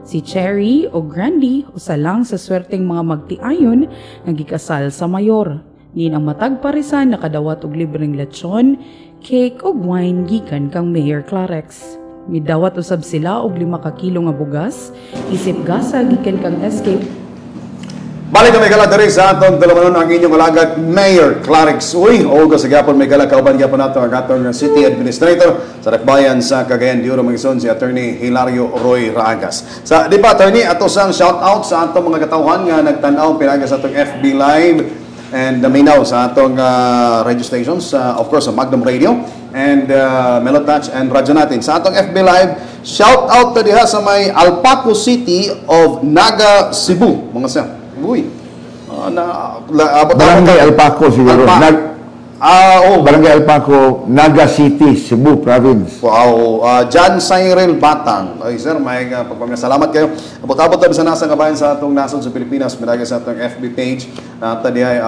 Si Cherry ug Randy usa lang sa swerteng mga magtiayon nga gikasal sa mayor. Din ang matag parisan nakadawat og libreng lechon, cake ug wine gikan kang Mayor Clarex. Midawat usab sila og 5 ka kilo nga bugas, isip gasa gikan kang escape. Balik kami kala diri sa atong dalawanon ang inyong alagad Mayor Clarex Uy. O sa gapon may kala kauban gyapon nato ang atong City Administrator sa Dakbayan sa Cagayan de Oro Mangison si Attorney Hilario Roy Ragas. Sa di ba Attorney ato sang shout out sa atong mga katawhan nga nagtan-aw pinaagi sa atong FB Live and minaw sa atong radio stations, of course sa Magnum Radio and Melotouch and radyo natin. Sa atong FB Live, shout out to diha sa may Alpaco City of Naga, Cebu. Mga siya. Uy. Barangay Alpaco siguro. Barangay Alpaco, Naga City, Cebu Province. Wow. John Cyril Batang. Ay sir, may pagpapasalamat kayo. Abot-abot na sa nasa kabayan sa atong nasod sa Pilipinas. Minagay sa atong FB page. Tadi ay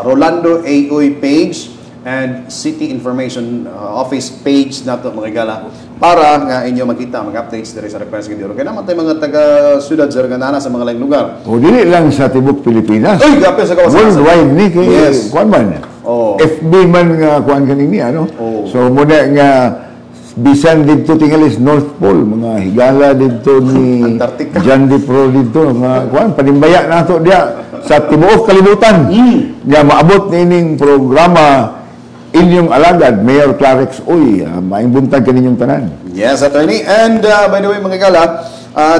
Rolando Aoy page and City Information Office page nato mga gala para nga inyo makita mga updates diri sa Request Gindiro. Kaya naman tayo mga taga-sudad sa Ganana sa mga laing lugar. O dili lang sa tibok Pilipinas. Uy, gapi sa kawasan. Worldwide ni kay yes. Kuan man. Oh. FB man nga kuan kanini ano. Oh. So muna nga bisan dito tingalis North Pole, mga higala dito ni Antarctica. John D. Pro dito mga kuan panimbaya nato dia sa tibuok kalibutan. Nga maabot nining programa inyong alagad, Mayor Clarex Uy, maing buntag kaninyong tanan. Yes, Attorney. And by the way, mga gala,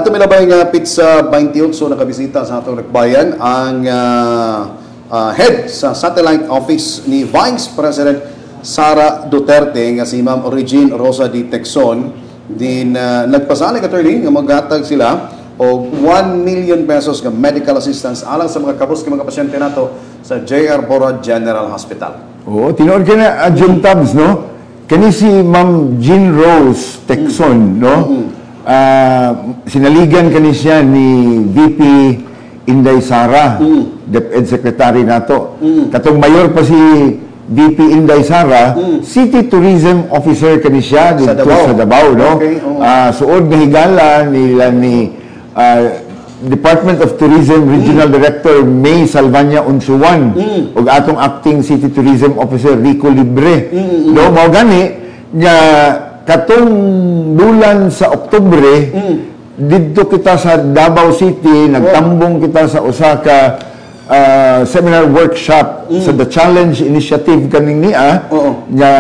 tumilabay nga pizza 28, so nakabisita sa atong Dakbayan ang head sa satellite office ni Vice President Sara Duterte nga si Ma'am Regine Rosa D. Texon. Din nagpasalig, Attorney, nga maghatag sila o 1 million pesos nga medical assistance alang sa mga kabus mga pasyente nato sa J.R. Bora General Hospital. Oo, tinood ka na, John Tabs, no? Kani si Ma'am Jean Rose Texon, no? Sinaligan kani siya ni VP Inday Sara, DepEd Secretary nato. Katong mayor pa si VP Inday Sara, City Tourism Officer kani siya dito sa Davao, no? Okay, suod nga higala nila ni Department of Tourism Regional Director May Salvania Unsuwan ug atong acting City Tourism Officer Rico Libre. No, mao gani nga katong bulan sa Oktubre didto kita sa Davao City, nagtambong kita sa Osaka seminar workshop sa The Challenge Initiative kaning niya nga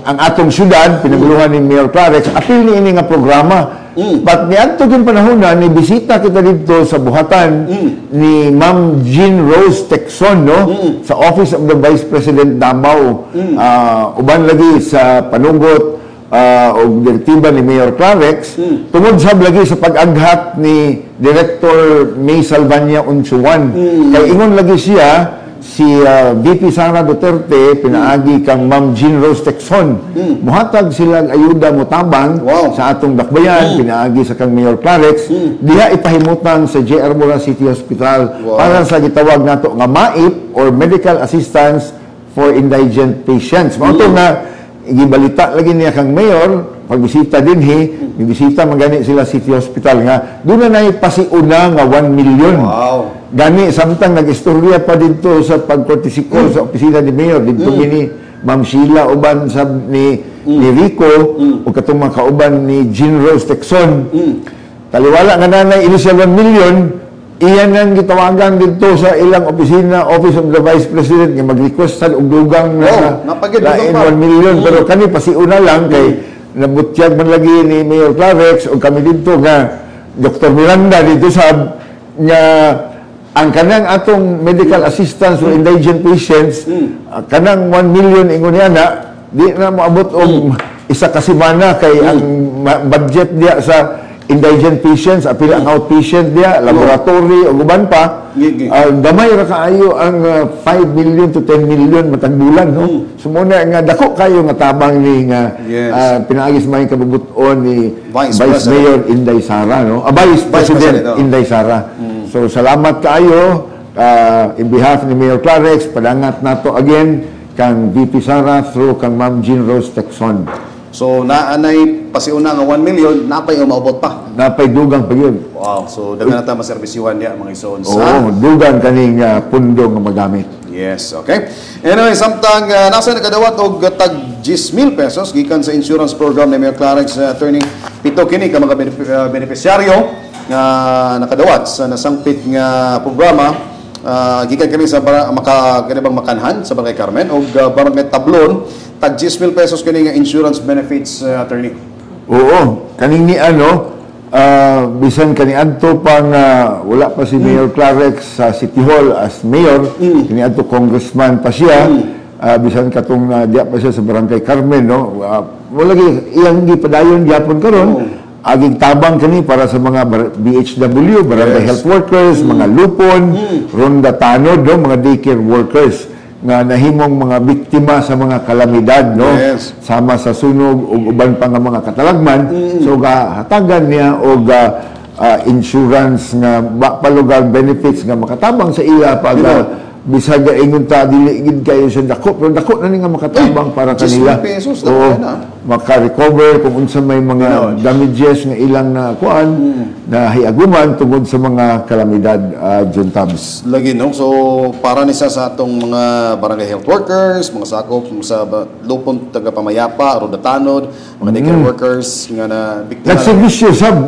ang atong syudad pinaguluhan ni Mayor Clarex apil ni ini nga programa. But niadto gyud panahon na ni bisita kita dito sa buhatan ni Ma'am Jean Rose Texon, no? Sa Office of the Vice President Davao. Uban lagi sa panugot o direktiba ni Mayor Clarex, tungod sab lagi sa pag-aghat ni Director May Salvania Unsuwan. Kay ingon lagi siya si VP Sara Duterte pinaagi kang Ma'am Jean Rose Texon. Muhatag silang ayuda motabang sa atong Dakbayan, pinaagi sa kang Mayor Clarex. Diha ipahimutan sa J.R. Bora City Hospital para sa gitawag nato nga MAIP or Medical Assistance for Indigent Patients. Mao to nga gibalita lagi niya kang Mayor pagbisita dinhi, bibisita magani sila City Hospital nga doon na pasiuna nga 1 million. Gani samtang nag-istorya pa dito sa pagkortisikol sa opisina ni Mayor dito gini Ma'am Sheila uban sab ni Rico o katong mga kauban ni Jean Rose Texon. Taliwala nga nanay initial 1 million iyan ang gitawagan dito sa ilang opisina, Office of the Vice President, nga mag-request sa dugang na 1 million. Pero kani pasiuna lang kay nabutyag man lagi ni Mayor Clarex o kami dito nga Dr. Miranda dito sa nga ang kanang atong medical assistance for indigent patients, kanang 1 million ingon niya na, di na maabot og isa ka semana kay ang budget diya sa indigent patients, apil ang outpatient diya, laboratory o uban pa. Gamay ra kaayo ang 5 million to 10 million matag bulan, no? Sumuna nga dako kayo nga tabang ni nga pinaagis may kabubuton ni Vice Mayor Inday Sara, no? Vice President Inday Sara. So salamat kaayo in behalf ni Mayor Clarex, padangat nato again kang VP Sara through kang Ma'am Jean Rose Texon. So naanay pasiuna nga 1 million, napay umaabot pa. Napay dugang pa yun. Wow, so daghan na ta maserbisyuhan diya mga ison sa dugang kaning pundo nga magamit. Yes, okay. Anyway, samtang nasa nakadawat og tag 10,000 pesos gikan sa insurance program ni Mayor Clarex, attorney pito kini ka mga benepisyaryo nga nakadawat sa nasangpit nga programa. Gikan kami sa kanibang makanhan sa Barangay Carmen o Barangay Tablon, tag 10,000 pesos kani nga insurance benefits, attorney. Oo, kaning ni bisan kani adto pang wala pa si Mayor Clarex sa City Hall as mayor, kani adto congressman pa siya, bisan katong diya pa siya sa Barangay Carmen, no? Wala iyang gipadayon gyapon karon. Aging tabang kani para sa mga BHW, barangay health workers, mga lupon, ronda tanod, no? Mga daycare workers nga nahimong mga biktima sa mga kalamidad, no? Sama sa sunog o uban pa nga mga katalagman. So hatagan niya og insurance nga palugar benefits nga makatabang sa iya pag bisag ingon ta dili gid kayo sa dako, pero dako na ni nga makatabang para kanila. O maka-recover kung unsa may mga damages nga ilang na kuan na hiaguman tungod sa mga kalamidad, John Tabs. Lagi, no? So para ni sa atong mga barangay health workers, mga sakop sa lupon taga pamayapa, ronda tanod, mga daycare workers nga na biktima. Nagservisyo sab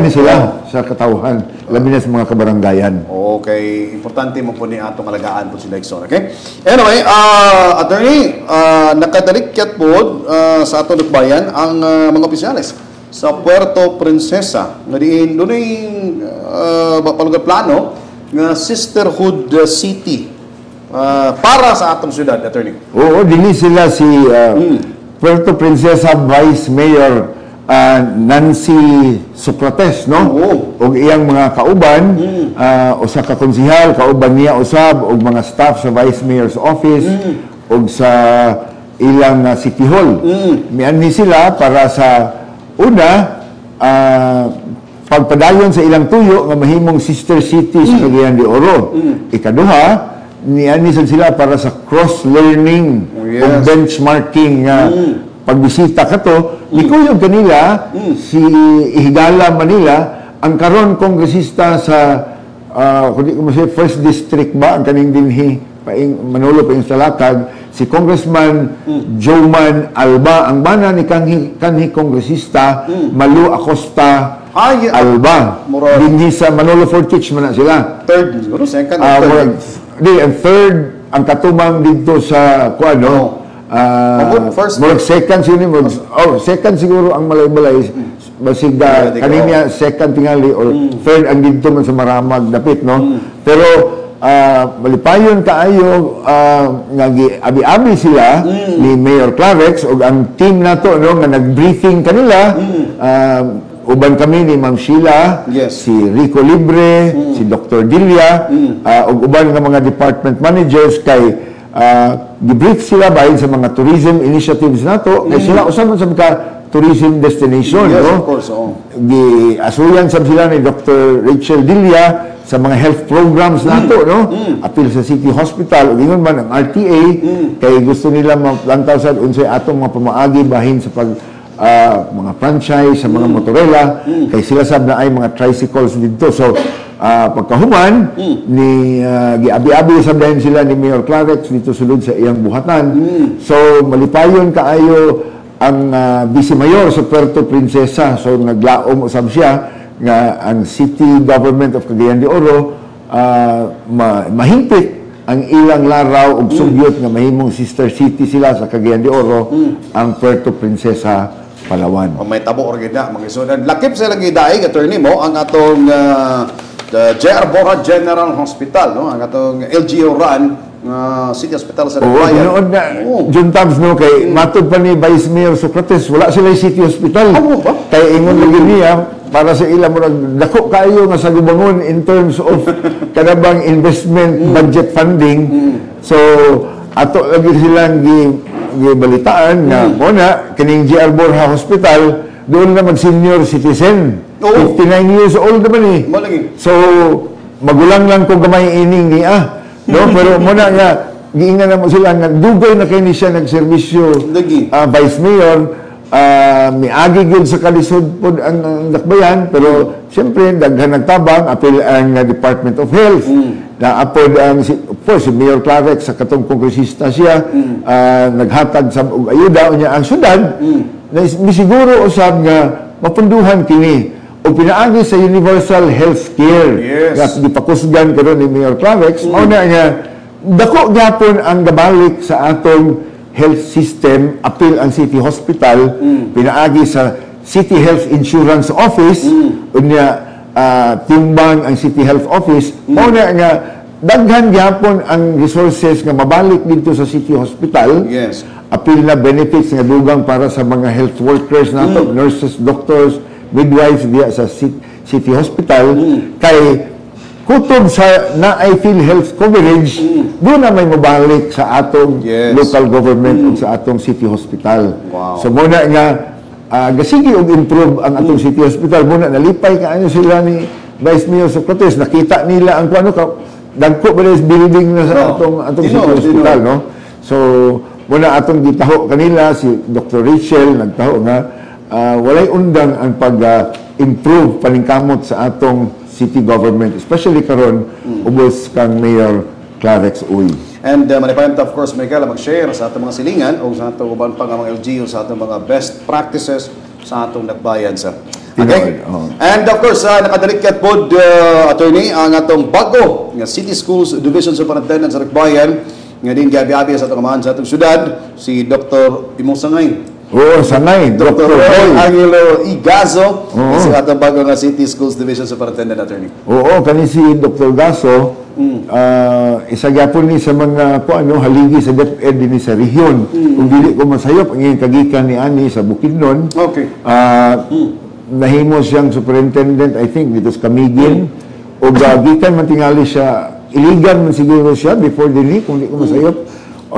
ni sila sa katawhan, labi na sa mga kabaranggayan. Okay, importante mo po ni atong alagaan po sila ikson, okay? Anyway, attorney, nakadalikyat po sa atong bayan ang mga opisyales sa Puerto Princesa nga diin dunay palugar plano nga sisterhood city para sa atong syudad, attorney. Oo, dili sila si Puerto Princesa Vice Mayor Nancy Socrates, no? Og iyang mga kauban, usa ka konsehal, kauban niya usab og mga staff sa Vice Mayor's office og sa ilang City Hall. Mianhi sila para sa una pagpadayon sa ilang tuyo nga mahimong sister city sa Cagayan de Oro. Ikaduha, niani sila para sa cross-learning o benchmarking pagbisita kato. Nikuyog kanila si Higala Manila, ang karon kongresista sa kundi ko masay first district ba ang kaning dinhi Manolo pa sa Latag, si Congressman Joman Alba, ang bana ni kanhi kongresista Malu Acosta Alba. Dinhi sa Manolo Fortich man na sila. Third, siguro second or third. Ang third ang katumang dito sa kuano. Second siguro, second siguro ang malay-balay. Basig kanina second tingali or third ang dito man sa Maramag dapit, no? Pero malipayon kaayo nga abi-abi sila ni Mayor Clarex og ang team nato, no, nga nag-briefing kanila. Uban kami ni Ma'am Sheila, si Rico Libre, si Dr. Dilia, og uban nga mga department managers kay gibrief sila bahin sa mga tourism initiatives nato kay sila usa man sa mga tourism destination, no? Of course, giasuyan sab sila ni Dr. Rachel Dilia sa mga health programs nato, no? Apil sa City Hospital ug ingon man ang RTA kay gusto nila maplantaw sa unsay atong mga pamaagi bahin sa pag mga franchise sa mga motorela kay sila sab na ay mga tricycles dito. So pagkahuman ni giabi-abi sab dayon sila ni Mayor Clarex dito sulod sa iyang buhatan. So malipayon kaayo ang Vice Mayor sa Puerto Princesa. So naglaom usab siya nga ang city government of Cagayan de Oro mahimpit ang ilang laraw ug sugyot nga mahimong sister city sila sa Cagayan de Oro, ang Puerto Princesa, Palawan. May tabo or gina mga isunan. Lakip sa lagi daig attorney mo ang atong J.R. Borja General Hospital, no? Ang atong LGU run City Hospital sa Bayan. Oo, John Tabs, no, kay matod pa ni Vice Mayor Socrates, wala sila City Hospital. Kay ingon lagi niya, para sa ilang mo dako kayo nga sa gubangon in terms of kanabang investment budget funding. So ato lagi silang gibalitaan nga muna kining J.R. Borja Hospital doon na mag-senior citizen. 59 years old naman eh. So magulang lang ko gamay ining niya. No, pero muna nga giingan na mo sila nga dugay na kay ni siya nagserbisyo Vice Mayor. Miagi gyud sa kalisod pod ang dakbayan, pero siyempre daghan nagtabang apil ang Department of Health na apod ang of course si Mayor Clarex sa katong kongresista siya naghatag sa og ayuda unya ang syudad na misiguro usab nga mapunduhan kini o pinaagi sa universal health care nga gipakusgan karon ni Mayor Clarex mao na nga dako gyapon ang gabalik sa atong health system, apil ang City Hospital, pinaagi sa City Health Insurance Office, unya timbang ang City Health Office, muna nga daghan gyapon ang resources nga mabalik dito sa City Hospital. Apil na benefits nga dugang para sa mga health workers nato, nurses, doctors, midwives diya sa City Hospital, kay kutob sa na I feel health coverage, doon na may mabalik sa atong local government o sa atong city hospital. So muna nga, gasigi og improve ang atong city hospital. Muna nalipay kaano sila ni Vice Mayor Socrates, nakita nila ang kuano ka, dagko ba building na sa atong city hospital, no? So muna atong gitaho kanila, si Dr. Rachel nagtaho nga, walay undang ang pag-improve paningkamot sa atong city government, especially karon ubos kang Mayor Clarex Uy. And manipayamta, of course, Michael, mag-share sa atong mga silingan o sa atong uban pang mga LGU sa atong mga best practices sa atong nagbayan, sir. Okay? And of course, nakadalikat po, attorney, ang atong bago nga City Schools Division Superintendent sa Nagbayan, nga din gabi-abi sa atong amahan sa atong syudad, si Dr. Imong Sangay. Sangay. Dr. Angelo Igazo, isa atong bago nga City Schools Division Superintendent, attorney. Kani si Dr. Gazo, isa gyapon ni sa mga haligi sa DepEd din sa rehiyon. Kung dili ko masayop ang iyang kagikan ni Ani sa Bukidnon. Nahimo siyang superintendent, I think, dito sa Camiguin. O gikan man tingali siya, iligan man siguro siya before dinhi, kung di ko masayop.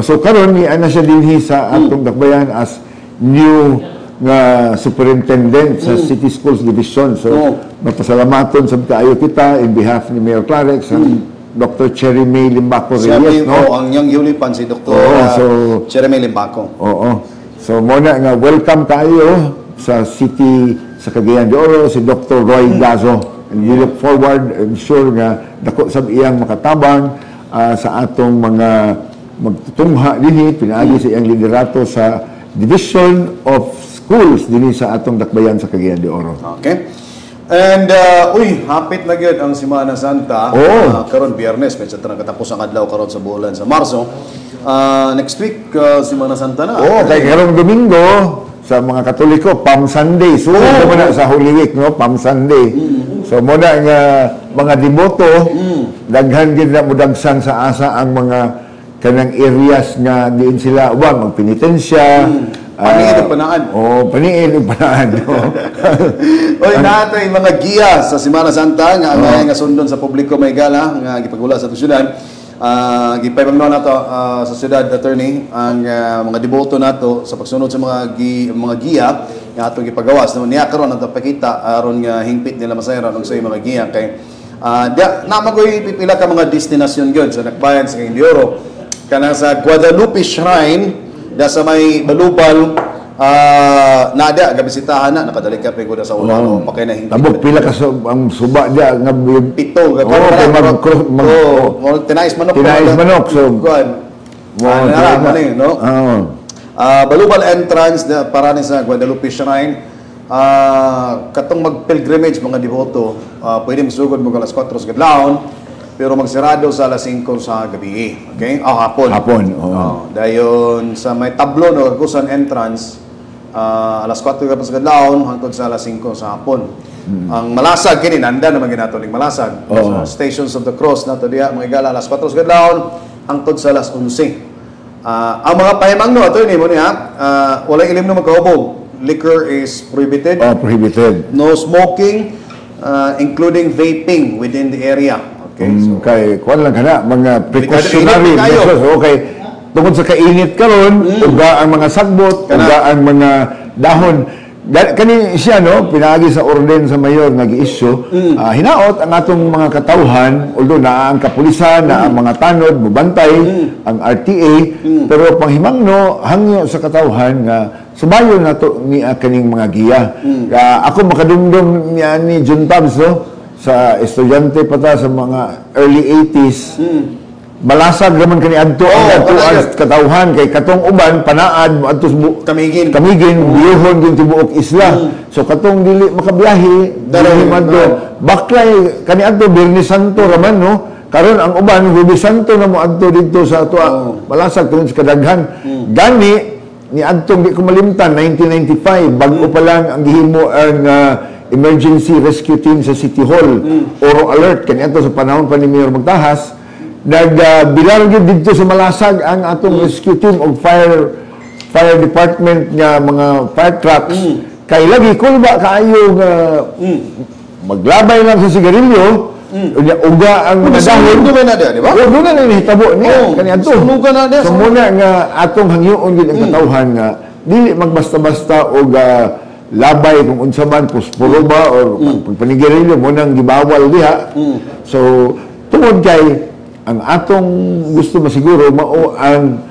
So karon ni ana siya dinhi sa atong dakbayan as new nga superintendent sa City Schools Division. So mapasalamaton sa kaayo kita in behalf ni Mayor Clarex and Dr. Cherry May Limbaco Reyes, no? Ang yang yulipan si Dr. Cherry May Limbaco. So muna nga welcome kayo sa City sa Cagayan de Oro si Dr. Roy Gazo. And we look forward, I'm sure nga dako sab iyang makatabang sa atong mga magtutungha dinhi pinaagi sa iyang liderato sa Division of Schools dinhi sa atong dakbayan sa Cagayan de Oro. Okay. And hapit na gyud ang Semana Santa. Karon Biyernes, medyo katapos ang adlaw karon sa bulan sa Marso. Next week Semana Santa na. Kay karong Domingo sa mga Katoliko, Palm Sunday. So muna sa Holy Week, no, Palm Sunday. So muna nga mga deboto daghan gyud na mudagsan sa asa ang mga kanang areas nga diin sila magpenitensya, paniid og panaan. Paniid og panaan. Natay mga giya sa Semana Santa nga nga sundon sa publiko may gala nga gipagula sa syudad. Gipaypangno nato sa syudad, attorney, ang mga deboto nato sa pagsunod sa mga giya nga atong gipagawas. Niya karon nato pakita aron nga hingpit nila masayran og sa mga giya kay namagoy pipila ka mga destinasyon gyud sa Nagbayan sa Cagayan de Oro. Kanang sa Guadalupe Shrine, da sa may Balubal, nada gabisitahan na nakadali ka pego sa ulan pakay na hindi. Tabok pila ka ang suba dia nga pito ga tinais manok. Tinais manok so Balubal entrance para ni sa Guadalupe Shrine. katong mag-pilgrimage mga devoto, pwede magsugod mo alas 4 sa kadlawon, pero magsirado sa alas 5 sa gabi. Okay? Hapon. Hapon, dayon sa may tablo no Agusan entrance, alas 4 sa kadlawon hangtod sa alas 5 sa hapon. Ang Malasag kini nanda naman ginato ning Malasag. Sa Stations of the Cross nato diha mga igala alas 4 sa kadlawon hangtod sa alas 11. Ang mga pahimangno ato ni mo niya, wala ilim na magkahubog. Liquor is prohibited. Prohibited. No smoking, including vaping within the area. Okay. So, kay kuan lang kana mga precautionary measures. Okay. Tungod sa kainit karon, uga ang mga sagbot, uga ang mga dahon. Kani siya no, pinaagi sa orden sa mayor nag-issue, hinaot ang atong mga katawhan, although naa ang kapulisan, naa ang mga tanod, mubantay, ang RTA, pero panghimangno hangyo sa katawhan nga sumayo na to ni kaning mga giya. Ako makadumdum niya ni John Tabs no, sa estudyante pa ta sa mga early 80s. Malasag naman kani adto ang katawhan kay katong uban panaad mo adto kamigin biyuhon gyud tibuok isla. So katong dili makabiyahe dali madto baklay kani adto Biyernes Santo raman no, karon ang uban Huwebes Santo na mo adto didto sa ato Malasag tungod sa kadaghan. Gani ni adtong di ko malimtan 1995 bag-o pa lang ang gihimo ang emergency rescue team sa City Hall. Oro alert kani adto sa panahon pa ni Mayor Magtahas. Nagbilar gyud dito sa Malasag ang atong rescue team og fire department nga mga fire trucks kay lagi kulba kaayo nga maglabay lang sa sigarilyo uga ang mga dahon doon na di ba? Doon na nahitabo niya kani adto. So muna nga atong hangyoon gyud ang katawhan nga dili magbasta-basta og labay kung unsa man puspuro ba or pagpanigirilyo mo nang gibawal diha. So tungod kay ang atong gusto masiguro mao ang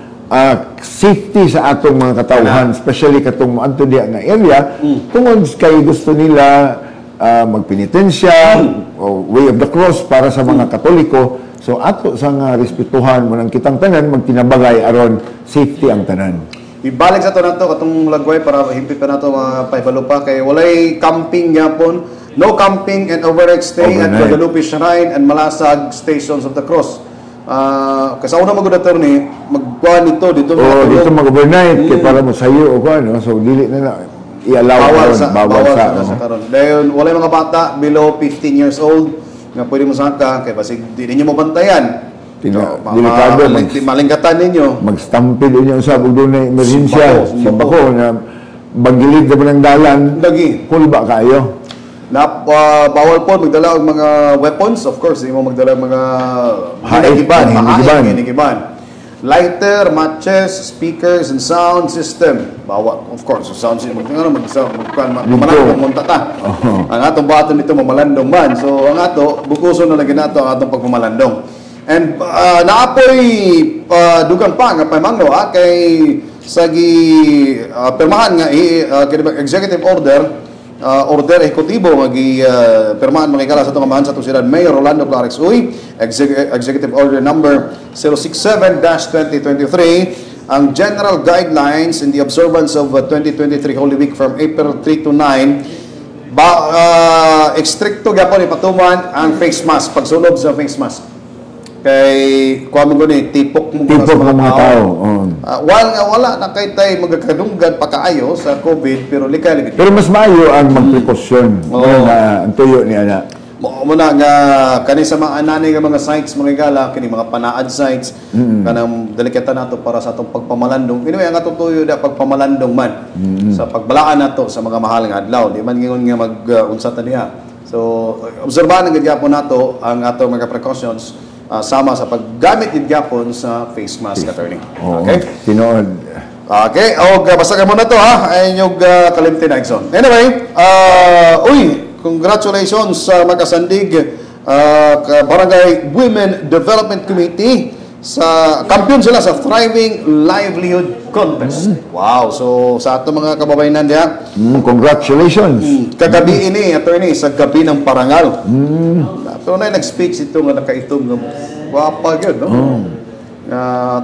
safety sa atong mga katawhan, especially katong moadto diha nga area, tungod kay gusto nila magpenitensya o way of the cross para sa mga Katoliko. So ato sa nga respetuhan mo nang kitang tanan magtinabagay aron safety ang tanan. Ibalik sa to nato katong lagway para himpi pa nato mga paibalo pa kay walay camping gyapon. No camping and overnight stay at Guadalupe Shrine and Malasag Stations of the Cross. Kasi una mag-udator ni, magkuhan ito, dito mag-overnight, kaya para mo sayo o kuhan, so dili na i-allow bawal sa karon. Dahil wala mga bata below 15 years old nga pwede mo saka, kaya basig di ninyo mabantayan. Delikado, malingkatan ninyo. Mag-stampede ninyo sa doon na emergensya, simbako na bagilid na ng dalan, kulba kayo. Bawal po magdala og mga weapons, of course, hindi mo magdala og mga hinigiban. Lighter, matches, speakers, and sound system. Bawal, of course, sound system. Mamalandong munta ta. Ang atong baton nito mamalandong man. So, ang ato, bukuso na lagi nato ang atong pagmamalandong. And naapoy dugang pa nga pamangno kay sagi permahan nga executive order order ehekutibo magi permaan makikala sa itong amahan sa itong sila Mayor Rolando Clarix Uy, Executive Order number 067-2023, ang General Guidelines in the Observance of 2023 Holy Week from April 3 to 9. Ekstrikto gyapon ipatuman ang face mask, pagsulob sa face mask. Kay kuha mo gani tipok mo mga tao. Wala na kay tay magkadunggan pa kaayo sa COVID pero likay. Pero mas maayo ang magprekosyon na ang tuyo ni ana. Mo na nga kani sa mga anani nga mga sites mga gala kini mga panaad sites kanang delikata nato para sa atong pagpamalandong. Anyway ang atong tuyo da pagpamalandong man sa pagbalaan nato sa mga mahal nga adlaw. Di man gingon nga mag unsa ta diha. So obserbahan nga gyapon nato ang atong mga precautions. Sama sa paggamit din gyapon sa face mask, attorney. Okay? Tinood. Okay, basta ka muna to ay yung kalimtin na exon. Anyway, congratulations sa Makasandig Barangay Women Development Committee sa kampiyon sila sa Thriving Livelihood Contest. Wow, so sa ato mga kababayan diha. Congratulations. Kagabi ini, attorney, sa gabi ng parangal. Pero na nag-speech ito nga nakaitom ng wapa yun, no?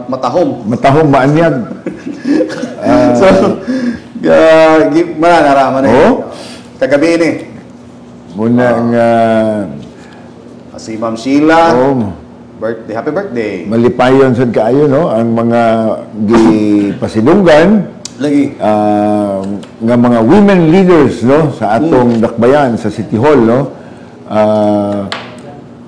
Matahom. Matahom, maanyag. So, mananaraman na yun. kagabi ni. Muna nga si Ma'am Sheila. Birthday, happy birthday. Malipayon sad kaayo no ang mga gipasidunggan lagi nga mga women leaders no sa atong dakbayan sa City Hall no.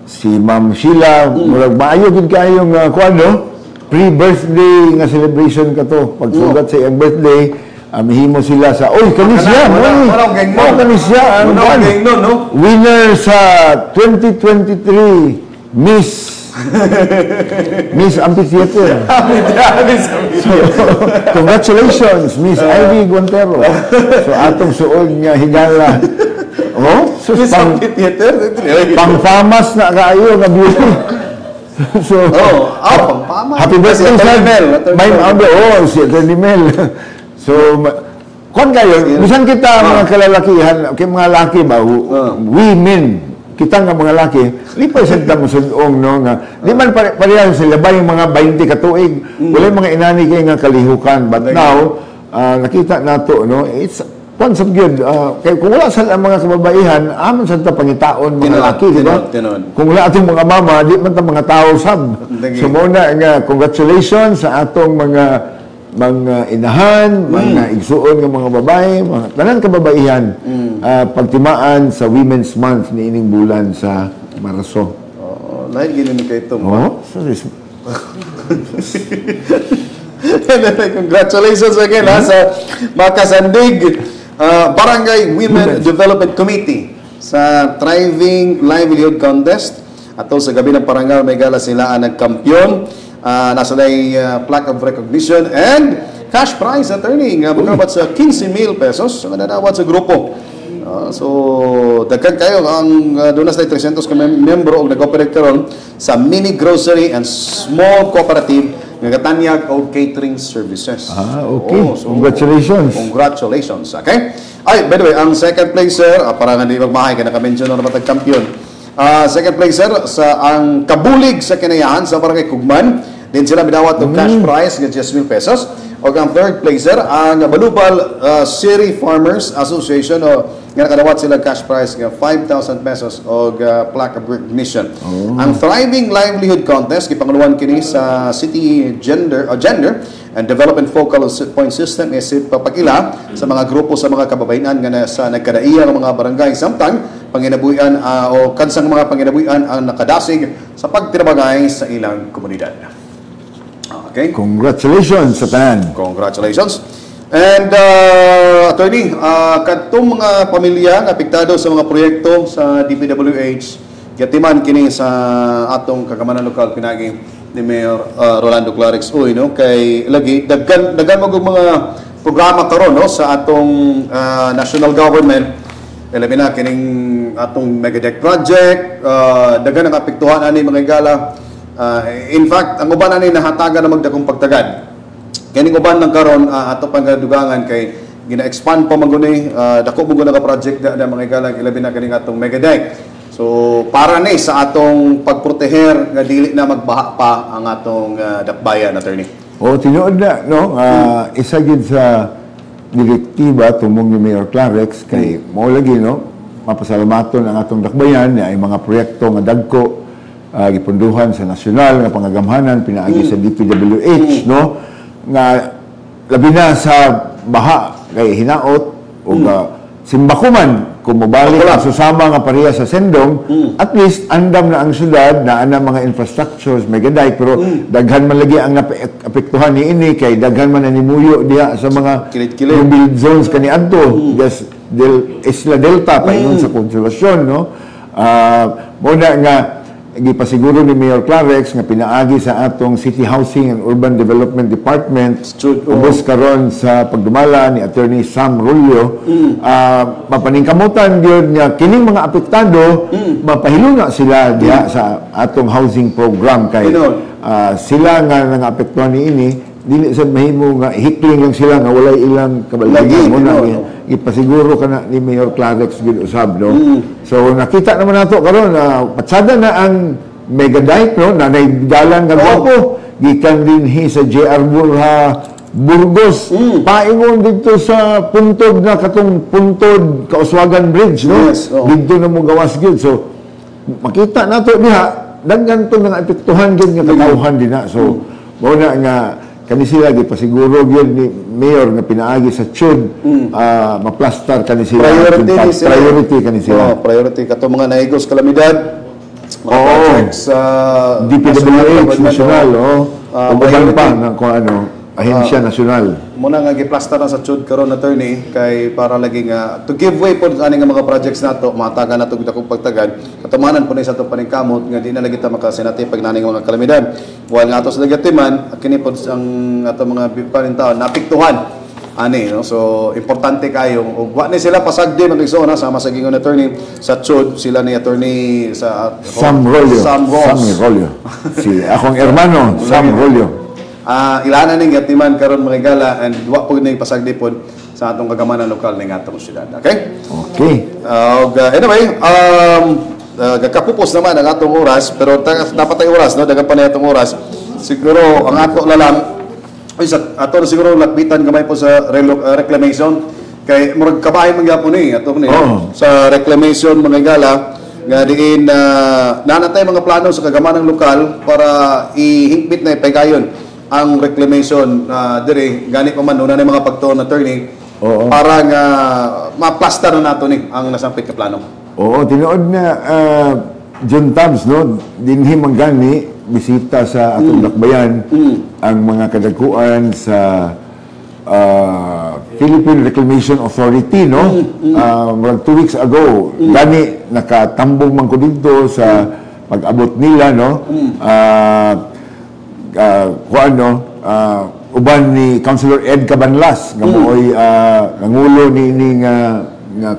Si Ma'am Sheila murag maayo gid kaayo nga kuan no. Pre-birthday nga celebration ka to. Pagsugat sa iyang birthday, himo sila sa kani siya. Kani siya ang winner sa 2023 Miss Amphitheater. So, congratulations, Miss Ivy Guantero. So, atong suod nga higala. Miss Amphitheater? Pang-famas na kaayo nga beauty. So, pang-famas. Happy birthday, sir. May si Atty. Mel. So, kung kayo, bisan kita mga kalalakihan, mga laki ba, women, kita nga mga laki, lipay sa mo sudong, no, nga, di man parehan sila ba yung mga 20 katuig, wala mga inani kayo nga kalihukan, but now, nakita nato, no, it's once of good, kaya kung wala sa mga kababaihan, aman sa pangitaon mga laki, di ba? Kung wala atong mga mama, di man ta mga tao sab. So muna nga, congratulations sa atong mga inahan, mga igsuon ng mga babae, mga tanan kababaihan, pagtimaan sa Women's Month ni ining bulan sa Marso. Lahat gini kay ito. Congratulations again sa mga kasandig Barangay Women Development Committee sa Thriving Livelihood Contest. Ato sa gabi ng Parangal, may gala sila ang nagkampiyon. Nasa day plaque of recognition and cash prize, attorney, nga magkabat sa 15,000 pesos ang nadawat sa grupo. So, daghan kayo ang doon na 300 ka membro o nag-operate karon sa mini grocery and small cooperative nga katanyag o catering services. Okay. So, congratulations. Okay? Ay, by the way, ang second placer, para nga di magmahay ka naka-mention na matag champion. Second placer sa ang kabulig sa kinayahan sa Barangay Kugman. Din sila binawat ng cash prize ng 10,000 pesos. O ang third placer, ang Balubal City Farmers Association nga nakadawat sila cash prize ng 5,000 pesos o plaque of recognition. Ang Thriving Livelihood Contest, kipanguluan kini sa City Gender and Development Focal Point System isip papakila sa mga grupo sa mga kababaihan nga sa nagkadaiya ng mga barangay samtang panginabuhian o kansang mga panginabuhian ang nakadasig sa pagtirabagay sa ilang komunidad. Okay? Congratulations sa tanan. Congratulations. And attorney, kadtong mga pamilya nga apektado sa mga proyekto sa DPWH, yatiman kini sa atong kagamanan lokal pinagi ni Mayor Rolando Clarix Uy, no, kay lagi daghan mo mga programa karon no sa atong national government, labi na kining atong megadeck project, daghan ang apektuhan ani mga igala. In fact, ang uban ani nahatagan na magdakong pagtagad. Kining uban ng karon ato pangdugangan kay gina-expand pa maguni dako mo guna ka project da mga igala ilabi na kining atong megadeck. So, para ni sa atong pagproteher nga dili na magbaha pa ang atong dakbayan, attorney. Tinuod na, no? Isa gid sa direktiba tumong ni Mayor Clarix kay mao lagi, no? Mapasalamaton ang atong dakbayan na ay mga proyekto nga dagko gipunduhan sa nasyonal nga pangagamhanan pinaagi sa DPWH, no? Nga labi na sa baha kay hinaot o simbakuman kung mabalik ang susama nga pareha sa sendong, at least andam na ang syudad na ana mga infrastructures may gaday, pero daghan man lagi ang apektuhan ni ini kay daghan man nanimuyo diha sa mga build zones kani adto Isla Delta paingon sa Konsolasyon, no. Muna nga gipasiguro ni Mayor Clarix nga pinaagi sa atong City Housing and Urban Development Department ubos karon sa pagdumala ni Attorney Sam Rulio, mapaningkamutan gyud nga kining mga apektado mapahiluna sila diha sa atong housing program kay sila nga nangapektuhan ni ini dili sad mahimo nga hikling lang sila nga walay ilang kabalagi mo na ipasiguro kana ni Mayor Clarix gid usab, no. So nakita naman nato karon patsada na ang Megadike, no, na naidalan nga gwapo gikan dinhi sa JR Burha Burgos, paingon dito sa puntod na katong puntod Kauswagan Bridge, no? Yes, oo. Dito na mo gawas gyud. So makita nato diha daghan to nga apektuhan gyud nga katawhan din na. So mao na nga kani sila gipasiguro gyud ni Mayor nga pinaagi sa TSUD maplastar kani sila. Priority kani sila. Priority kato mga naigos kalamidad. Mga projects DPWH national, uban pa ng kung ano, ahensya nasyonal. Muna nga giplaster na sa TSUD karon attorney kay para lagi nga to give way po ani nga mga projects nato mataga nato gid pagtagan katumanan po ni sa atong paningkamot nga di na lagi ta makasinati pag nani nga mga kalamidad while nga ato sa dagatiman kini po ang ato mga panintaon napiktuhan ani no. So importante kayo ug wa ni sila pasagdi magigsoon sama sa gingon attorney sa TSUD sila ni attorney sa Sam Rollo si akong hermano Sam Rollo. Ilanan ning gatiman karon mga gala and wa po ning pasagdi pod sa atong kagamanan lokal ning atong syudad. Okay? Anyway, gakapupos naman ang atong oras pero dapat ay oras no dagan pa na atong oras. Siguro ang ato na lang sa ato siguro lakbitan gamay po sa reclamation kay murag kabahay man gyapon ni atong ni sa reclamation mga gala nga diin nanatay mga plano sa kagamanan lokal para ihigpit na ipegayon ang reclamation dire gani pa man una na mga pagtuon attorney para nga maplastar na nato ni ang nasampit ka plano. Tinuod na John Tabs no dinhi man gani bisita sa atong dakbayan ang mga kadakuan sa Philippine Reclamation Authority no. 2 weeks ago gani nakatambong man ko dito sa pag-abot nila no. Uban ni Councilor Ed Cabanlas nga mooy nangulo ni nga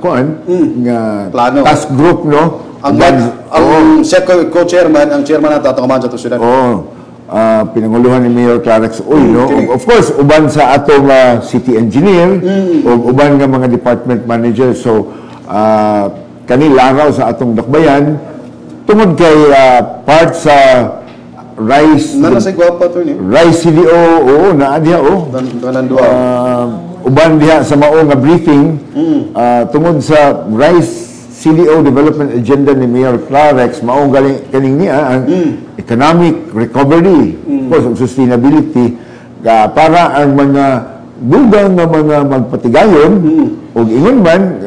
plano task group no ang co-chairman ang chairman nato atong sa syudad pinanguluhan ni Mayor Clarence Uy no of course uban sa atong city engineer o uban nga mga department manager so kani laraw sa atong dakbayan tungod kay part sa Rice CDO naadya uban diha sa mao nga briefing tungod sa Rice CDO development agenda ni Mayor Clarex mao kaning niya ang economic recovery sustainability para ang mga dugang nga mga magpatigayon ug ingon man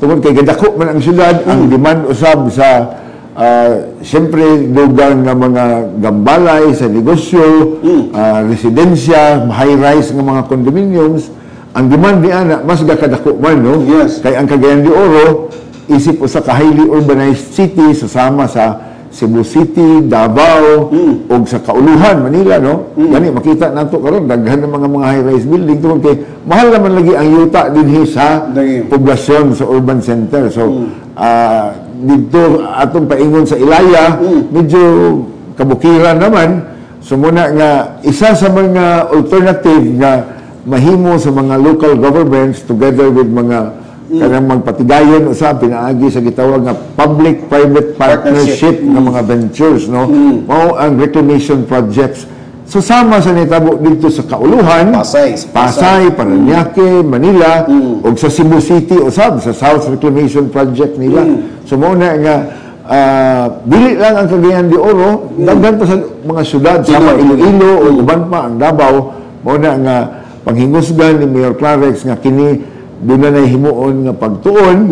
tungod kay gadako man ang syudad ang demand usab sa siyempre dugang nga mga gambalay sa negosyo, residensya, high-rise nga mga condominiums, ang demand ni ana mas gakadako man no. Kay ang Cagayan de Oro isip usa ka highly urbanized city susama sa Cebu City, Davao ug sa Kauluhan, Manila no. Gani makita nato karon daghan ng mga high-rise building tungod kay mahal naman lagi ang yuta dinhi sa poblasyon sa urban center. So dito atong paingon sa Ilaya medyo kabukiran naman so muna nga isa sa mga alternative nga mahimo sa mga local governments together with mga kanang magpatigayon usab pinaagi sa gitawag nga public-private partnership ng mga ventures no mao ang reclamation projects susama sa nitabo dito sa Kauluhan, Pasay, Parañaque, Manila ug sa Cebu City usab sa South Reclamation Project nila. So mao na nga dili lang ang Cagayan de Oro, daghan pa sa mga syudad sama Iloilo ug uban pa ang Davao mao na nga panghingusgan ni Mayor Clarex nga kini doon na himuon nga pagtuon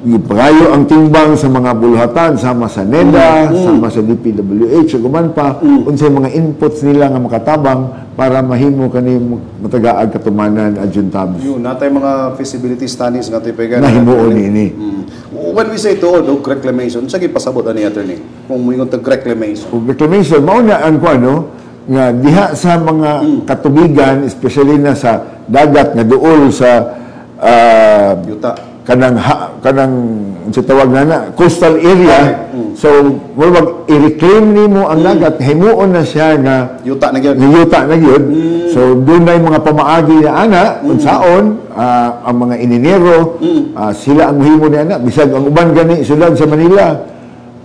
ipayo ang timbang sa mga bulhatan sama sa NEDA, sama sa DPWH ug uban pa unsay mga inputs nila nga makatabang para mahimo kani matagaag katumanan adjuntabs. Yun natay mga feasibility studies nga tay pagana. Nahimuon ini. When we say to reclamation, sa gipasabot ani attorney kung moingon tag reclamation. Reclamation mao na ang nga diha sa mga katubigan especially na sa dagat nga duol sa yuta kanang sa tawag na coastal area so wag i-reclaim nimo ang dagat himuon na siya nga yuta na gyud so dunay mga pamaagi na ana unsaon ang mga ininero sila ang mohimo ni ana bisag ang uban gani sulod sa Manila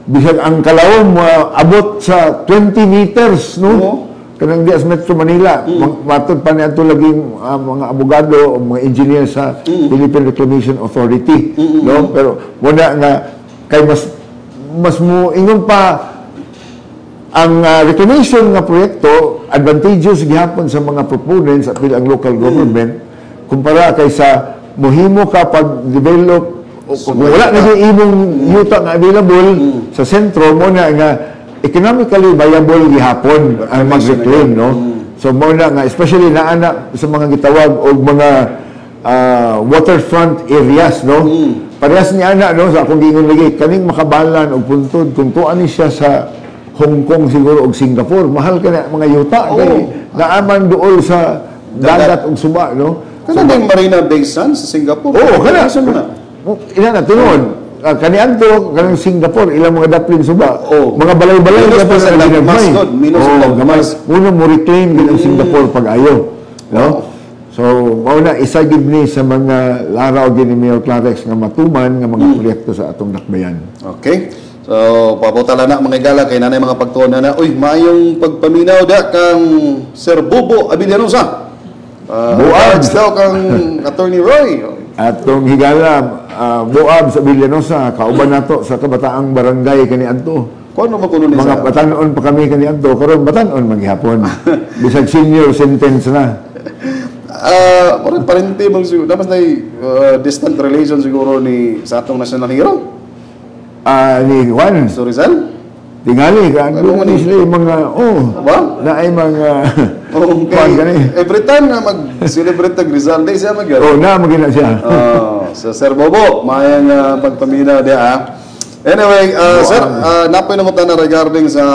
bisag ang kalawom abot sa 20 meters, no? Kanang dias Metro Manila, matod pa niya ito laging mga abogado o mga engineer sa Philippine Reclamation Authority, no? Pero wala nga kay mas mo ingon pa ang reclamation nga proyekto advantageous gihapon sa mga proponents at ang local government kumpara kay sa mohimo ka pag-develop wala na yung imong yuta nga available sa sentro mo na nga economically viable gihapon ang mag-reclaim, no? So mo na nga especially na anak sa mga gitawag og mga waterfront areas, no? Parehas ni ana, no, sa akong giingon lagi kaning makabalan og puntod kung tuan ni siya sa Hong Kong siguro og Singapore, mahal ka na mga yuta kay naaman dool sa dagat og suba, no? Kana ding Marina Bay Sands sa Singapore. Kana ina na tunon. Kaniadto kanang Singapore ilang mga daplin suba mga balay-balay na pa sa Lagmas uno mo reclaim din ang Singapore pag-ayo, no? So mao na isa gid ni sa mga laraw din ni Mayor Clarex nga matuman nga mga proyekto sa atong dakbayan. Okay, so paputala na mga igala kay nanay mga pagtuon na uy maayong pagpaminaw da kang Sir Bobo Abilianosa buad daw kang Attorney Roy atong higala buab sa Villanosa, kauban nato sa kabataang barangay kaniadto. Kuno mo kuno ni mga batanon pa kami kaniadto, karon batanon maghapon. Bisag senior sentence na. Parente mo siguro dapat na distant relation siguro ni sa atong national hero. Ni Juan Rizal. Tingali ka ano ni sila mga na ay mga every time na mag-celebrate ang Rizal Day siya na magina siya. So Sir Bobo, mayang pagpaminaw dia. Anyway, sir, napoy na mo na regarding sa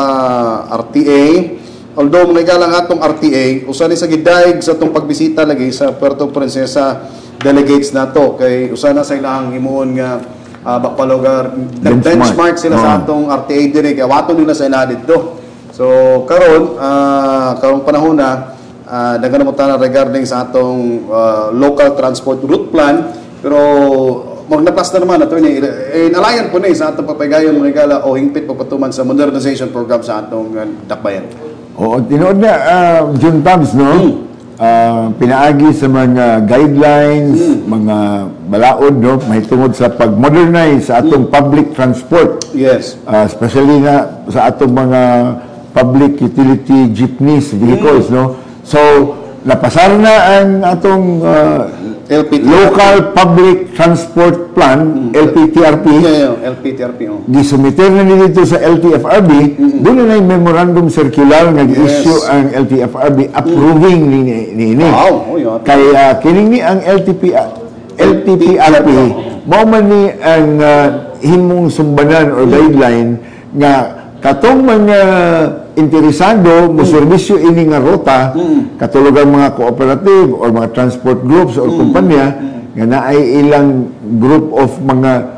RTA. Although mga galang atong RTA, usa ni sa gidaig sa atong pagbisita lagi sa Puerto Princesa delegates nato kay usa na sa ilang himuon nga bakpalugar benchmark sila sa atong RTA dire kay wato nila sa ila dito. So karon panahon na daghan mo ta regarding sa atong local transport route plan pero magnapas na naman ato ni inalayan po ni sa atong papagayon mga igala o hingpit pagpatuman sa modernization program sa atong dakbayan. Tinood na June Tabs, no? Pinaagi sa mga guidelines, mga balaod, no? Mahitungod sa pag-modernize sa atong public transport. Yes. Especially na sa atong mga public utility jeepneys vehicles, no? So, napasar na ang atong Local Public Transport Plan, LPTRP. LPTRP. Gisumiter na dito sa LTFRB, doon na yung memorandum circular nga gi-issue ang LTFRB approving ni ini. Kaya kining ni ang LTPRP, mao man ni ang himong sumbanan or guideline nga katong mga interesado mo serbisyo ini nga ruta katulog ang mga cooperative or mga transport groups or kumpanya nga naay ilang group of mga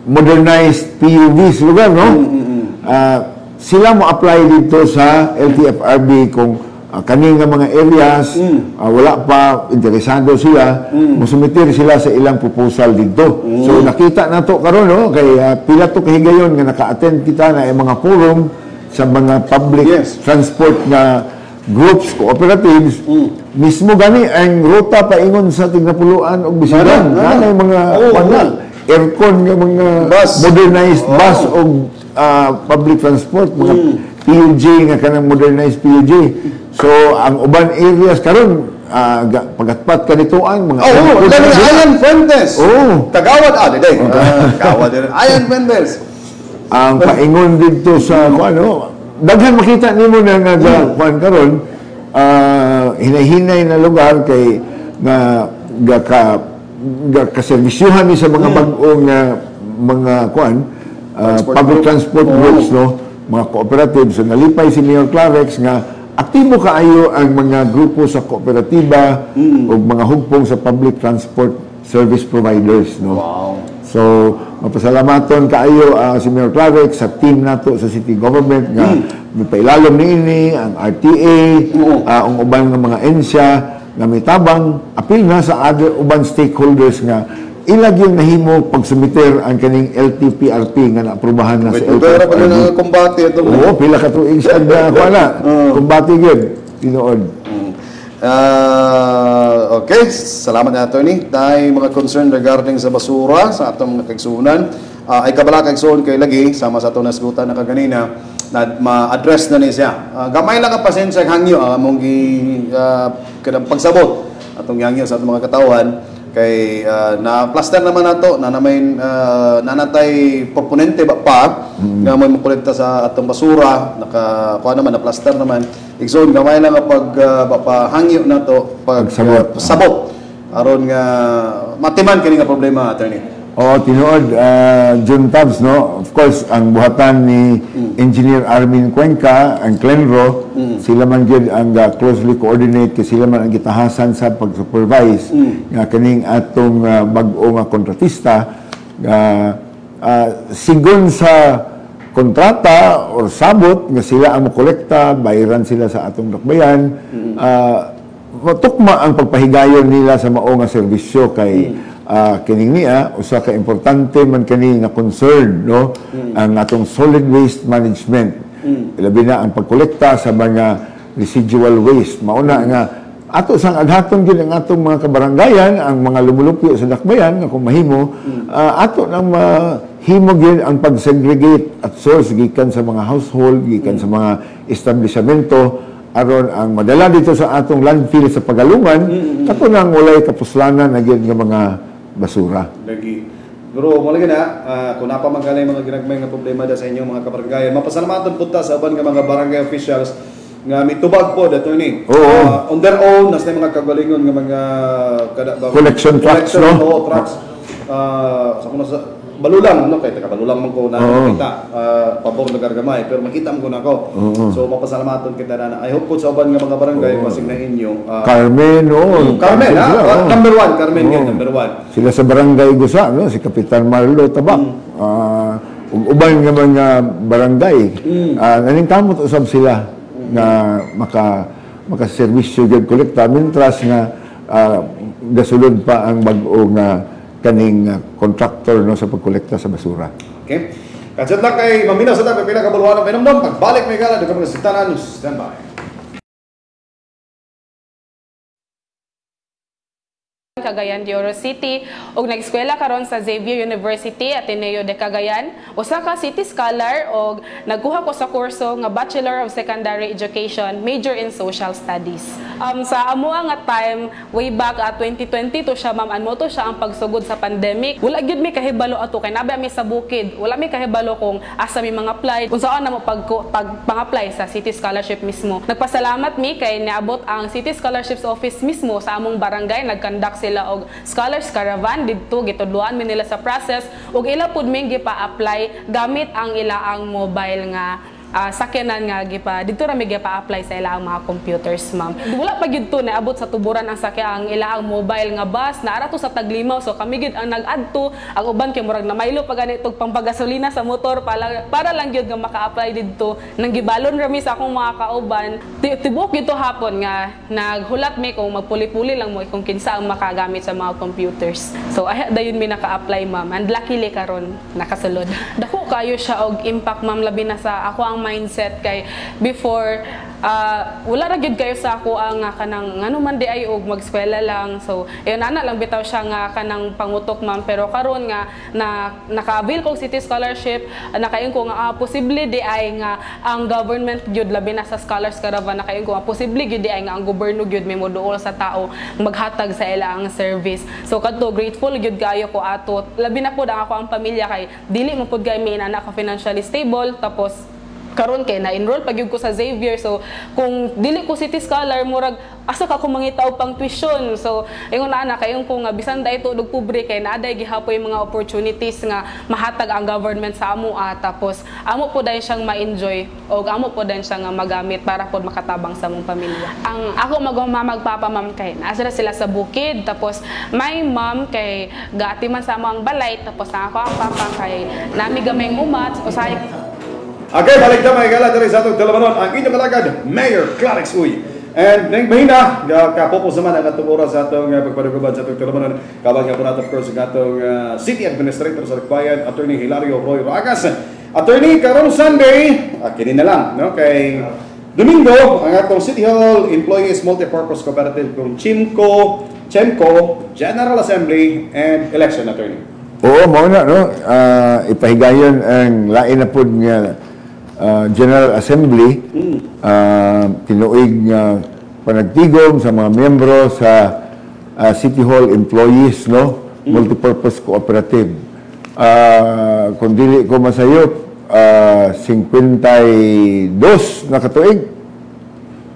modernized PUVs lugar, no? Sila mo apply dito sa LTFRB kung kani nga mga areas wala pa interesado sila mo sumitir sila sa ilang proposal dito. So nakita nato karon, no, kay pila to kahigayon nga naka-attend kita na mga forum sa mga public transport na groups, cooperatives, mismo gani ang ruta paingon sa tingapuluan og bisigan. Nanay mga aircon nga mga modernized bus og public transport, mga PUJ nga kanang modernized PUJ. So ang uban areas karon pagatpat kanituan mga Ayan Fuentes. Tagawad day. Tagawad Ayan Fuentes. Ang paingon dito sa daghan makita nimo na nga kuan karon hinahinay na lugar kay nga kaserbisyuhan ni sa mga bag-ong mga kuan public transport groups, no, mga cooperatives. So nalipay si Mayor Clarex nga aktibo kaayo ang mga grupo sa kooperatiba o mga hugpong sa public transport service providers, no. So mapasalamaton kaayo si Mayor Clarex sa team nato sa city government nga mipailalom niini ang RTA, ang uban nga mga ensya nga mitabang apil na sa other uban stakeholders nga ilag yung nahimo pagsumiter ang kaning LTPRP nga naaprubahan na sa Pero pala LTPRP. na kumbati ito. Oo, pila ka tuig sa kuana. Kumbati gyud tinuod. Okay, salamat na attorney. Dahil mga concern regarding sa basura sa atong mga kaigsunan, ay kabala kaigsuon kay lagi sama sa atong nasgutan na kaganina na ma-address na ni siya. Gamay lang ang pasensya hangyo among kadang pagsabot atong hangyo sa atong mga katawan kay na plaster naman nato na may nanatay proponente pa nga may makolekta sa atong basura kuha naman na plaster naman igsoon gamay lang ang pagpahangyo nato sabot aron nga matiman kini nga problema attorney. Tinuod John Tabs, no? Of course, ang buhatan ni Engineer Armin Cuenca, ang Clenro, sila man gyud ang closely coordinate kasi sila man ang gitahasan sa pag-supervise nga kaning atong bag-o nga kontratista sigon sa kontrata or sabot nga sila ang mokolekta, bayaran sila sa atong dakbayan. Matukma ang pagpahigayon nila sa mao nga serbisyo kay kining niya usa ka importante man kani nga concern, no, ang atong solid waste management, labi na ang pagkolekta sa mga residual waste. Mauna nga ato sang aghaton gyud ang atong mga kabarangayan ang mga lumulupyo sa dakbayan nga kung mahimo ato nang mahimo gyud ang pag-segregate at source gikan sa mga household, gikan sa mga establishmento aron ang madala dito sa atong landfill sa Pagalungan kato nang walay kapuslanan na gyud nga mga basura. Lagi. Bro, mo lagi na kung napamagalay mga ginagmay nga problema da sa inyong mga kabarangayan. Mapasalamaton punta sa aban nga mga barangay officials nga mitubag po dato ni. On their own nas mga kagalingon nga mga collection trucks, no? Trucks. Sa kuno sa balulang no kay taga balulang man ko na kita pabor nagargamay pero makita mo ko nako. So mapasalamaton kita na. I hope po sa aban nga mga barangay masing na inyo. Carmen, Carmen, number 1, Carmen yan, number 1. Sila sa barangay Gusa, no, si Kapitan Marlo Tabak. Uban nga mga barangay. Naning kamot usab sila na makaservisyo gyud kolekta mintras nga gasulod pa ang bag-o nga kaning contractor, no, sa pagkolekta sa basura. Okay. Kadsat lang kay Mamina sa tabi pila ka bulwanan pinamdom pagbalik may gala daghang mga sitanan standby. Cagayan de Oro City ug nag-eskwela karon sa Xavier University Ateneo de Cagayan. Usa ka city scholar ug nagkuha ko sa kurso nga Bachelor of Secondary Education, major in Social Studies. Sa amoa nga time way back at 2020 to siya ma'am ano to siya ang pagsugod sa pandemic. Wala gyud mi kahibalo ato kay nabi mi sa bukid. Wala mi kahibalo kung asa mi mga apply. Kung saan na mo pang-apply sa City Scholarship mismo. Nagpasalamat mi kay niabot ang City Scholarships Office mismo sa among barangay, nag-conduct sila og Scholars Caravan didto gitudloan mi nila sa process ug ila pud mi gipa-apply gamit ang ilaang mobile nga sakyanan nga gipa dito ra mi gipa-apply sa ilaang mga computers ma'am. Wala pa gyud to naabot sa tuburan ang sakya ang ilaang mobile nga bus na ara to sa Taglimaw so kami gyud ang nag-adto ang uban kay murag na maylo pa ganito pangpagasolina sa motor para lang gyud nga maka-apply didto nang gibalon ra mi sa akong mga kauban tibok gito hapon nga naghulat mi kung magpuli-puli lang mo kung kinsa ang makagamit sa mga computers. So dayon mi naka-apply ma'am and luckily karon nakasulod. Dako kayo siya og impact ma'am labi na sa ako ang mindset kay before wala ra gyud kayo sa ako ang kanang ngano man di ay og mag-eskwela lang so ayon ana lang bitaw siya nga kanang pangutok ma'am pero karon nga naka-avail ko City Scholarship nakain ko nga posible di ay nga ang government gyud labi na sa Scholars Caravan nakain ko nga posible gyud di ay nga ang gobyerno gyud may moduol sa tao maghatag sa ilang service so kadto grateful gyud kayo ko ato labi na pud ang ako ang pamilya kay dili mo pud kay may anak ka financially stable tapos karon kay na-enroll pag ko sa Xavier so kung dili ko City Scholar murag asa ka ko mangitaw pang tuition so ingon ana kayon ko nga bisan dai tudog pobre kay naaday gihapoy mga opportunities nga mahatag ang government sa amo tapos amo po dai siyang ma-enjoy o amo po din siya nga magamit para pod makatabang sa mong pamilya. Ang ako magpapa ma'am kay asa sila sa bukid tapos may ma'am kay gaati man sa among balay tapos ako ang papa kay nami gamay umat usay. Okay, balik na mga gala diri sa atong Talamanon ang inyong kalagad, Mayor Clarix Uy. And nang mahina, kapopos naman ang atong oras sa atong pagpaduguban sa atong tulumanon. Kabang nga po natin, of course, ang atong City Administrator sa Ragbayan, Attorney Hilario Roy Ragas. Attorney, karong Sunday, kini na lang, no? Kay Domingo, ang atong City Hall Employees Multipurpose Cooperative kung CHEMCO, General Assembly, and Election, Attorney. Oo, mauna, no? Ipahigayon ang lain na po nga General Assembly, tinuig nga panagtigom sa mga miyembro sa City Hall Employees, no? Multipurpose Cooperative. Kung dili ko masayop, 52 na katuig.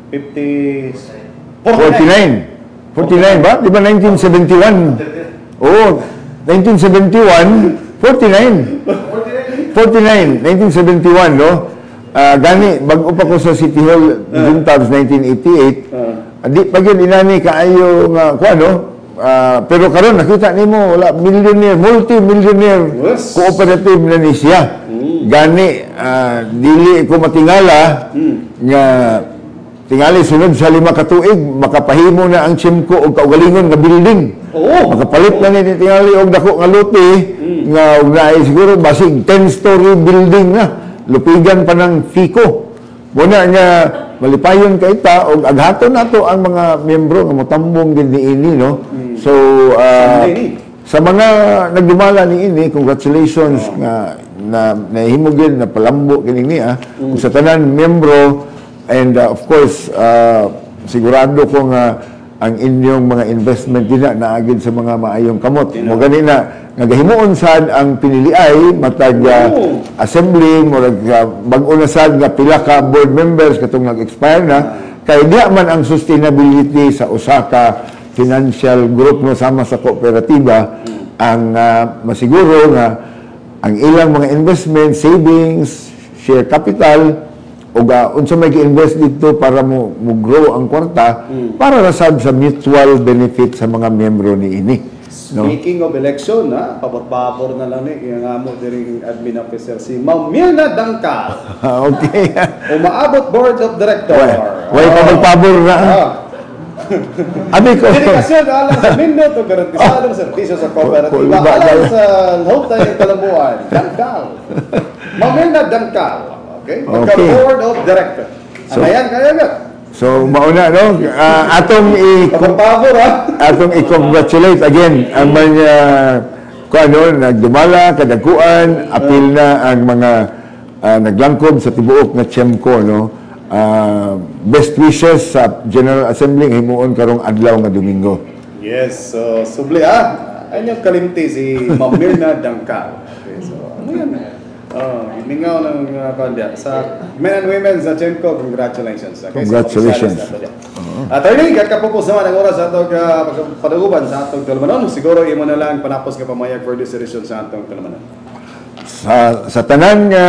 49 ba? Di ba 1971? Oo, 1971, 1971, no? Gani, bago pa ko sa City Hall, June 1988, di pa yun inani kaayo nga, pero karon nakita nimo wala millionaire, multi-millionaire cooperative na ni siya. Gani, dili ko matingala nga tingali sunod sa 5 katuig makapahimo na ang CHEMCO og kaugalingon nga building. Makapalit na ni tingali og dako nga lote nga og naay siguro basig 10-story building na. Lupigan pa ng FICO. Muna nga malipayon kay ta og aghaton nato ang mga miyembro nga motambong din niini, no? So sa mga nagdumala niini, congratulations nga na nahimugin na palambo kining niya sa tanan miyembro. And of course, sigurado ko nga ang inyong mga investment din na naagid sa mga maayong kamot. Mo ganina nga gahimuon sad ang piniliay matag assembly mo bag-o na sad nga pila ka board members katong nag-expire na kay diha man ang sustainability sa usa ka financial group mo sama sa kooperatiba ang masiguro nga ang ilang mga investment, savings, share capital o unsa may gi-invest dito para mo grow ang kwarta para rasad sa mutual benefit sa mga miyembro ni ini. Speaking of election, pabor-pabor na lang yung amo diring admin officer si Ma'am Mirna Dangkal. Okay. Umaabot board of director. Way pabor-pabor na. Abi ko. Dedikasyon alang sa minuto o garantisadong serbisyo sa kooperatiba alang sa Lahutay Kalambuan. Dangkal. Ma'am Mirna Dangkal. Okay? Board of director. Ayan, kaya nga. So, mauna, no? Atong i-congratulate again ang mga nagdumala, kadaguan, apil na ang mga naglangkob sa tibuok na CHEMCO, no? Best wishes sa General Assembly himuon karong adlaw nga Domingo. Yes, so subli anyong kalimti si Ma'am Mirna Dangkal. Okay, so ano yan? Mingaw ng kandya sa men and women sa CHEMCO, congratulations. Okay, congratulations. Attorney, kakapupos naman ang oras sa atong padaguban sa atong tulumanon. Siguro imo na lang panapos ka pamayag for this edition sa atong tulumanon. Sa tanan nga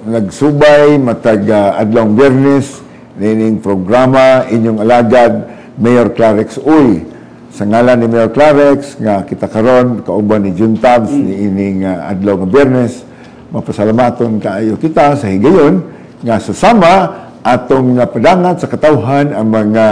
nagsubay matag adlong Biyernes nining programa inyong alagad Mayor Clarex Uy. Sa ngalan ni Mayor Clarex nga kita karon kauban ni June Tabs ni ining adlaw nga Biyernes, mapasalamaton kaayo kita sa higayon nga susama atong napadangat sa katawhan ang mga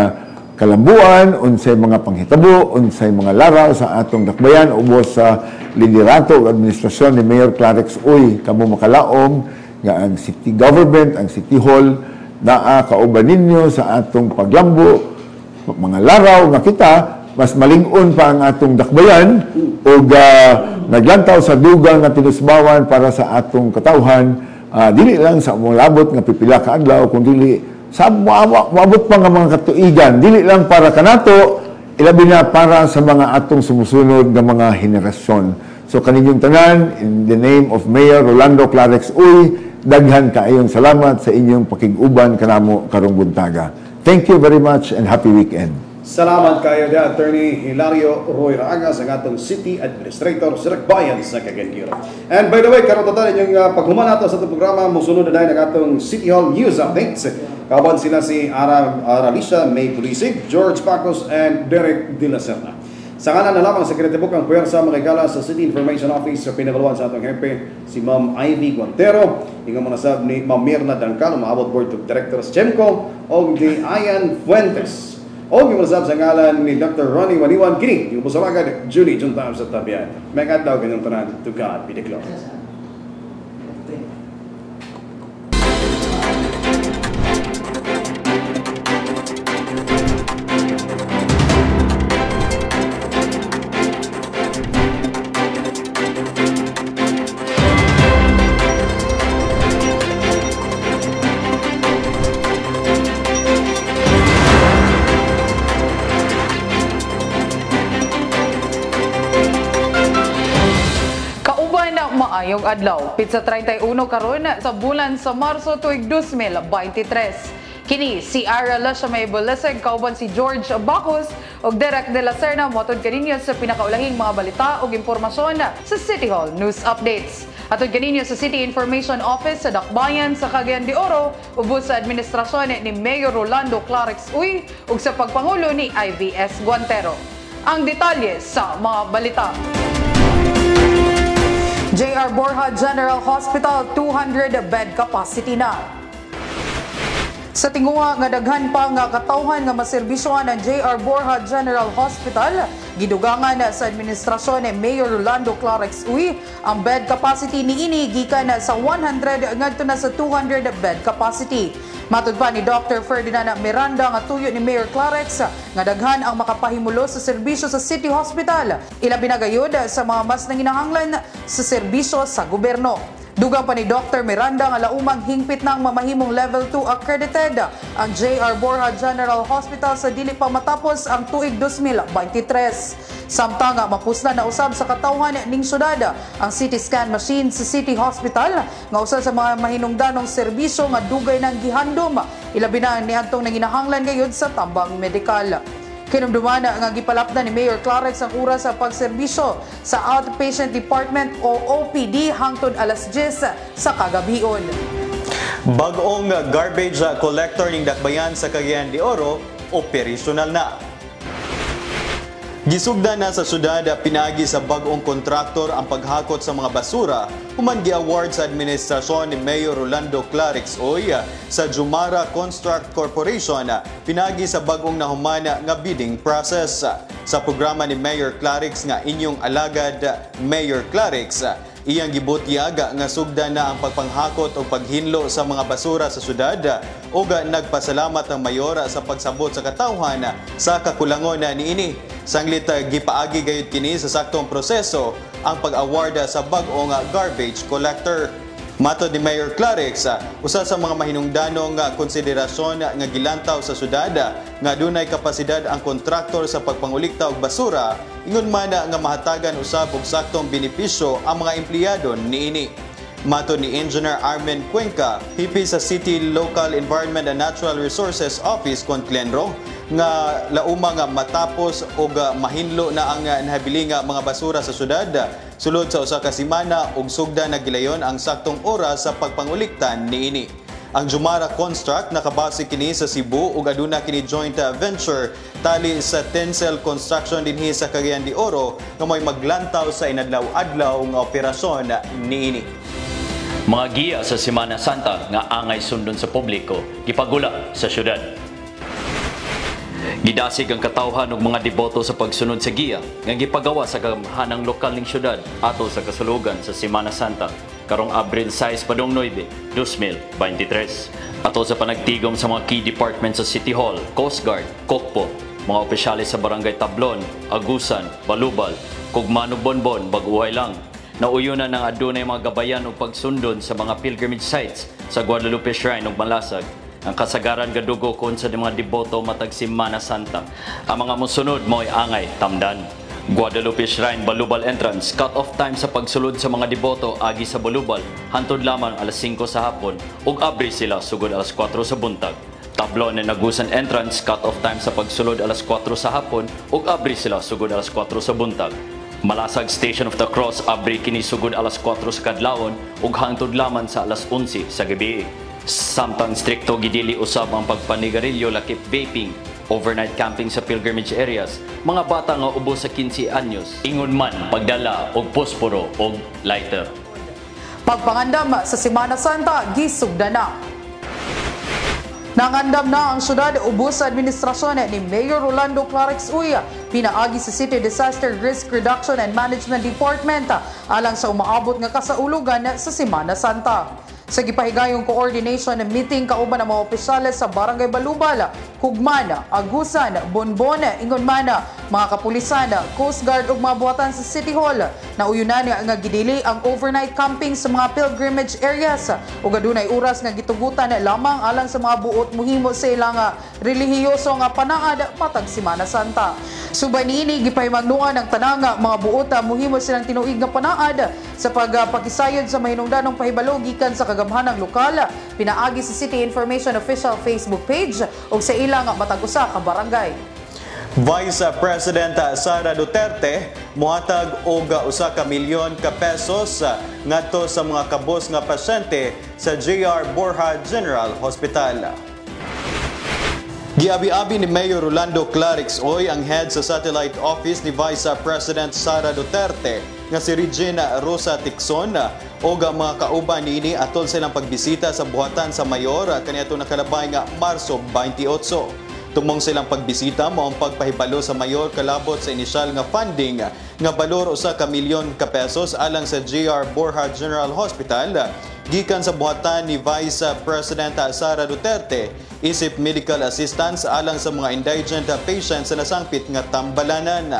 kalambuan, unsay mga panghitabo, unsay mga laraw sa atong dakbayan ubos sa liderato ug administrasyon ni Mayor Clarex Uy. Kamo makalaom nga ang city government, ang City Hall naa kauban ninyo sa atong paglambo mga laraw nga kita mas maling-on pa ang atong dakbayan o naglantaw sa dugang nga tinusbawan para sa atong katawhan, dili lang sa mulabot nga pipila ka adlaw, kundi sa maabot pa nga mga katuigan, dili lang para kanato, ilabi na para sa mga atong sumusunod nga mga henerasyon. So kaninyong tanan, in the name of Mayor Rolando Clarex Uy, daghan kaayong salamat sa inyong pakiguban kanamo karong buntaga. Thank you very much and happy weekend. Salamat kayo da Attorney Hilario Roy Ragas ang atong City Administrator sa Ragbayan sa Cagayan. And by the way, karon total yung paghuman nato sa itong programa, musunod na dahil ang atong City Hall News Updates. Kaban sila si Aralisha May Pulisig, George Pacos, and Derek De La Serna. Sa kanan na lamang, Sekretary ang puwersa makikala sa City Information Office sa pinakaluan sa atong hepe, si Ma'am Ivy Guantero, inga manasab ni Ma'am Mirna Dangkal, maabot Board of Directors Chemco, o ni Ian Fuentes. O yung manasab sa ngalan ni Dr. Ronnie Waniwan Kini, yung pusalagad, Julie Juntam sa tabian. May kataw ganyang tanan, to God be the glory. Maayong adlaw, pizza 31 karon sa bulan sa Marso tuig 2023. Kini si Ara Lashamay Bolaseg, kauban si George Bacos ug Derek De La Serna motod kaninyo sa pinakaulahing mga balita ug impormasyon sa City Hall News Updates. Atod kaninyo sa City Information Office sa Dakbayan sa Cagayan de Oro ubos sa administrasyon ni Mayor Rolando Clarix Uy ug sa pagpangulo ni IVS Guantero. Ang detalye sa mga balita. JR Borja General Hospital 200 bed capacity na. Sa tinguha nga daghan pa nga katawhan nga maserbisyohan ang JR Borja General Hospital, gidugangan sa administrasyon ni Mayor Rolando Clarix Uy ang bed capacity niini gikan sa 100 ngadto na sa 200 bed capacity. Matud pa ni Dr. Ferdinand Miranda nga tuyo ni Mayor Clarix nga daghan ang makapahimulo sa serbisyo sa City Hospital, ilabi na gayud sa mga mas nanginahanglan sa serbisyo sa gobyerno. Dugang pa ni Dr. Miranda nga laumang hingpit ng mamahimong level 2 accredited ang JR Borja General Hospital sa dili pa matapos ang tuig 2023. Samtang mapuslan na usab sa katawhan ning syudad ang CT scan machine sa City Hospital nga usa sa mga mahinungdanong serbisyo nga dugay ng gihandom, ilabi na niadtong nanginahanglan gayud sa tambang medikal. Kinumduman nga gipalapdan ni Mayor Clarix ang oras sa pagserbisyo sa Outpatient Department o OPD hangtod alas 10 sa kagabion. Bag-ong garbage collector ning Dakbayan sa Cagayan de Oro, operasyonal na. Gisugdan na sa syudad pinagi sa bag-ong kontraktor ang paghakot sa mga basura human gi-award sa administrasyon ni Mayor Rolando Clarix Uy sa Jumara Construct Corporation pinagi sa bag-ong nahuman nga bidding process. Sa programa ni Mayor Clarix nga inyong alagad Mayor Clarix, iyang gibutyaga nga sugdan na ang pagpanghakot o paghinlo sa mga basura sa syudad ug nagpasalamat ang mayor sa pagsabot sa katawhan sa kakulangon niini. Sanglit gipaagi gayud kini sa saktong proseso ang pag-award sa bag-ong garbage collector. Matod ni Mayor Clarix, usa sa mga mahinungdanong konsiderasyon nga gilantaw sa syudad nga dunay kapasidad ang kontraktor sa pagpangulikta og basura, ingon man nga mahatagan usab og saktong benepisyo ang mga empleyado niini. Matod ni Engineer Armen Cuenca, VP sa City Local Environment and Natural Resources Office Conclenro, nga lauma nga matapos og mahinlo na ang nahabiling mga basura sa syudad sulod sa usa ka semana ug sugda nagilayon ang saktong oras sa pagpanguliktan niini. Ang Jumara Construct nakabase kini sa Cebu ug aduna kini joint venture tali sa Tencel Construction dinhi sa Cagayan de Oro nga may maglantaw sa inadlaw-adlaw nga operasyon niini. Mga giya sa Semana Santa nga angay sundon sa publiko gipagula sa syudad. Gidasig ang katawhan ug mga deboto sa pagsunod sa giya nga gipagawa sa gamhanang lokal ning syudad ato sa kasulugan sa Semana Santa karong Abril 6 padong 9, 2023. Ato sa panagtigom sa mga key departments sa City Hall, Coast Guard, Kokpo, mga opisyales sa Barangay Tablon, Agusan, Balubal, Kugman ug Bonbon, Baguhay lang. Nauyunan ng adunay mga gabayan ug pagsundon sa mga pilgrimage sites sa Guadalupe Shrine ug Malasag. Ang kasagaran gadugo kon sa mga deboto matag Semana Santa. Ang mga mosunod mo'y angay tamdan. Guadalupe Shrine Balubal entrance, cut-off time sa pagsulod sa mga deboto agi sa Balubal, hantod lamang alas 5 sa hapon ug abri sila sugod alas 4 sa buntag. Tablon and Agusan entrance, cut-off time sa pagsulod alas 4 sa hapon ug abri sila sugod alas 4 sa buntag. Malasag Station of the Cross abri kini sugod alas 4 sa kadlawon ug hangtod lamang sa alas 11 sa gabi. Samtang strikto gidili usab ang pagpanigarilyo lakip vaping, overnight camping sa pilgrimage areas, mga bata nga ubos sa 15 anyos, ingon man pagdala og posporo og lighter. Pagpangandam sa Semana Santa, gisugda na. Nangandam na ang syudad ubos sa administrasyon ni Mayor Rolando Clarix Uy, pinaagi sa City Disaster Risk Reduction and Management Department alang sa umaabot nga kasaulugan sa Semana Santa. Sa gipahigayong coordination ng meeting kauban ng mga opisyales sa Barangay Balubal, Hugman, Agusan, Bonbon, Ingon-man, mga kapulisan, Coast Guard ug mga buhatan sa City Hall na uyunan nga gidili ang overnight camping sa mga pilgrimage areas ug adunay oras nga gitugutan lamang alang sa mga buot muhimo sa ilang relihiyoso nga panaad matag Semana Santa. Subay niini gipahimangnuan ang tanang mga buot muhimo silang tinuig nga panaad sa pagpakisayod sa mahinungdanong pahibalo gikan sa kagamhanang lokal, pinaagi sa City Information Official Facebook page ug sa ilang matag usa ka barangay. Vice President Sara Duterte mohatag og usa ka milyon ka pesos ngadto sa mga kabos nga pasyente sa JR Borja General Hospital. Giabi-abi ni Mayor Rolando Clarix Uy ang head sa satellite office ni Vice President Sara Duterte nga si Regina Rosa Tixon o mga kauban niini atol silang pagbisita sa buhatan sa Mayor kaniadto nakalabay nga Marso 28. Tumong silang pagbisita mo ang pagpahibalo sa Mayor kalabot sa inisyal nga funding nga balor usa ka milyon ka pesos alang sa JR Borja General Hospital gikan sa buhatan ni Vice President Sara Duterte isip medical assistance alang sa mga indigent patients na nasangpit nga tambalanan.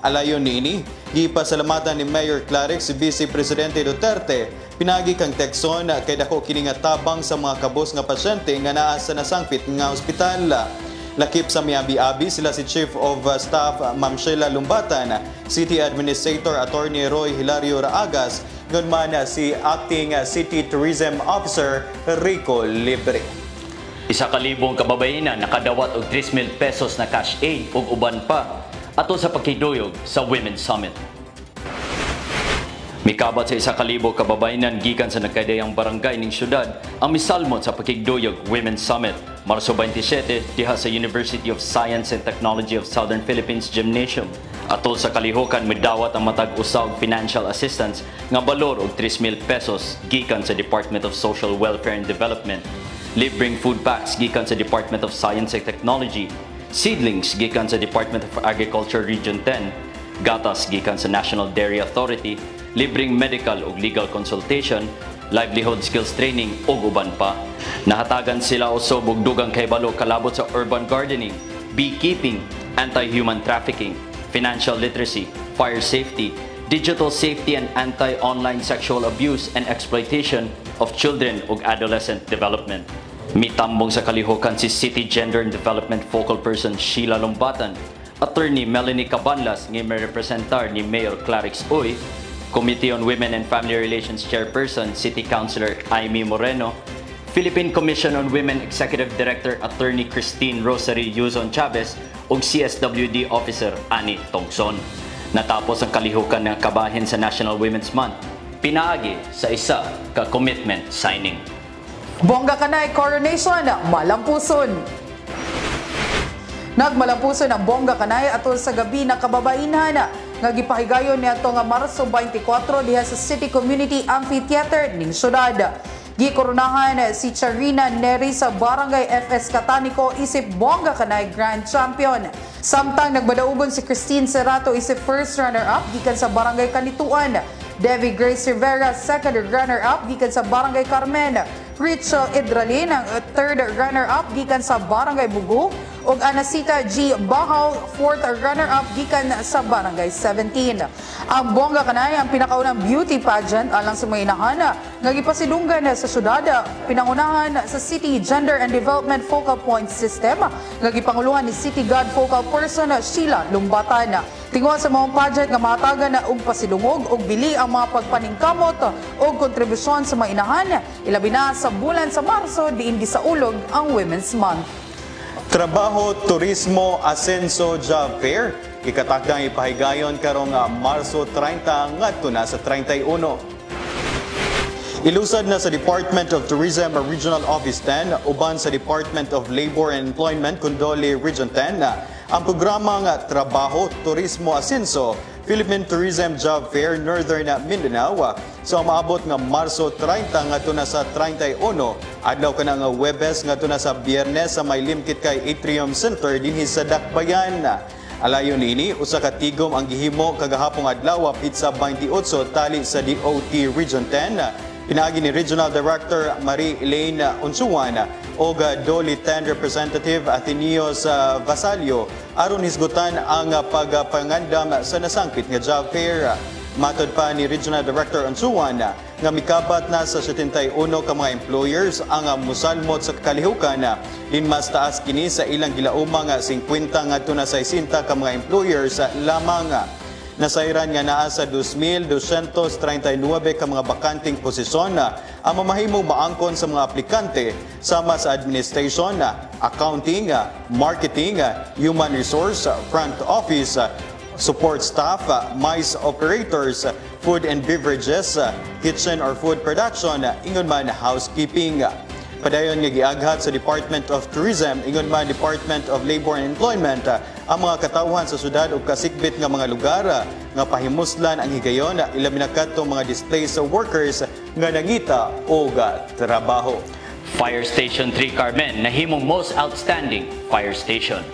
Alayon niini, gipasalamatan ni Mayor Clarix si Vice Presidente Duterte pinagi kang tekson kay dako kini nga tabang sa mga kabos nga pasyente nga naa sa nasangpit nga ospital. Lakip sa miabi-abi sila si Chief of Staff Ma'am Sheila Lumbatan, City Administrator Attorney Roy Hilario Raagas, gunman si Acting City Tourism Officer Rico Libre. 1,000 kababainan nakadawat og 3,000 pesos na cash aid ug uban pa ato sa pagkiduyog sa Women's Summit. Mikabat sa 1,000 kababainan gikan sa nagkaidayang barangay ning syudad ang misalmot sa pagkigduyog Women's Summit Marso 27 diha sa University of Science and Technology of Southern Philippines Gymnasium. Atol sa kalihukan midawat ang matag usag financial assistance nga balor og 3,000 pesos gikan sa Department of Social Welfare and Development, libreng food packs gikan sa Department of Science and Technology, seedlings gikan sa Department of Agriculture Region 10, gatas gikan sa National Dairy Authority, libreng medical ug legal consultation, livelihood skills training ug uban pa. Nahatagan sila usab og dugang kahibalo kalabot sa urban gardening, beekeeping, anti-human trafficking, financial literacy, fire safety, digital safety and anti-online sexual abuse and exploitation of children ug adolescent development. Mitambong sa kalihukan si City Gender and Development Focal Person Sheila Lumbatan, Attorney Melanie Cabanlas nga may representar ni Mayor Clarix Uy, Committee on Women and Family Relations Chairperson City Councilor Amy Moreno, Philippine Commission on Women Executive Director Attorney Christine Rosary Yuzon Chavez ug CSWD Officer Annie Tongson. Natapos ang kalihukan ng kabahin sa National Women's Month, pinaagi sa isa ka commitment signing. Bongga kanay coronation, malampuson. Nagmalampuson ang bongga kanay atol sa gabi na kababainhan nga gipahigayon niadto nga Marso 24 diha sa City Community Amphitheater ning syudad. Gikoronahan si Charina Neri sa Barangay FS Catanico isip bongga kanay Grand Champion. Samtang nagbadaugon si Christine Serrato isip first runner-up gikan sa Barangay Kanituan. Devi Grace Rivera second runner-up gikan sa Barangay Carmen. Rachel Idralin ang third runner-up gikan sa Barangay Bugu ug Anasita G. Bahaw fourth runner-up gikan sa Barangay 17. Ang bongga kanay ang pinakaunang beauty pageant alang sa mga inahana nga gipasidunggan sa syudad, pinangunahan sa City Gender and Development Focal Point System nga gipanguluhan ni City God Focal Person Sheila Lumbatan. Tinguha sa mga pageant nga mahatagan na og pasidungog og bili ang mga pagpaningkamot og kontribusyon sa mga inahan, ilabi na sa bulan sa Marso diin gisaulog ang Women's Month. Trabaho, Turismo, Asenso, Job Fair. Ikatakdang ipahigayon karong Marso 30 ngadto na sa 31. Ilusad na sa Department of Tourism Regional Office 10 uban sa Department of Labor and Employment Condoli Region 10 ang programang Trabaho, Turismo, Asenso Philippine Tourism Job Fair Northern Mindanao sa maabot nga Marso 30 ngadto na sa 31 adlaw kana nga Huwebes ngadto na sa Biyernes sa may limkit kay Atrium Center dinhi sa Dakbayan. Alayon niini usa ka tigom ang gihimo kagahapong adlaw pizza 28 tali sa DOT Region 10. Pinaagi ni Regional Director Marie Elaine Unsuan o Doli 10 Representative Ateneos Vasalio aron hisgutan ang pagpangandam sa nasangpit nga job fair. Matod pa ni Regional Director Unsuan nga mikabat na sa 71 ka mga employers ang musalmot sa kalihukan din mas taas kini sa ilang gilaumang 50 ngadto na 60 ka mga employers lamang. Nasairan nga naa sa 2,239 ka mga bakanting posisyon ang mamahimong maangkon sa mga aplikante sama sa administration, accounting, marketing, human resource, front office, support staff, MICE operators, food and beverages, kitchen or food production, ingon man housekeeping. Padayon nga giaghat sa Department of Tourism, ingon man Department of Labor and Employment ang mga katawhan sa syudad ug kasikbit nga mga lugar nga pahimuslan ang higayon ilabi na kadtong mga displaced workers nga nangita og trabaho. Fire Station 3 Carmen nahimong most outstanding fire station.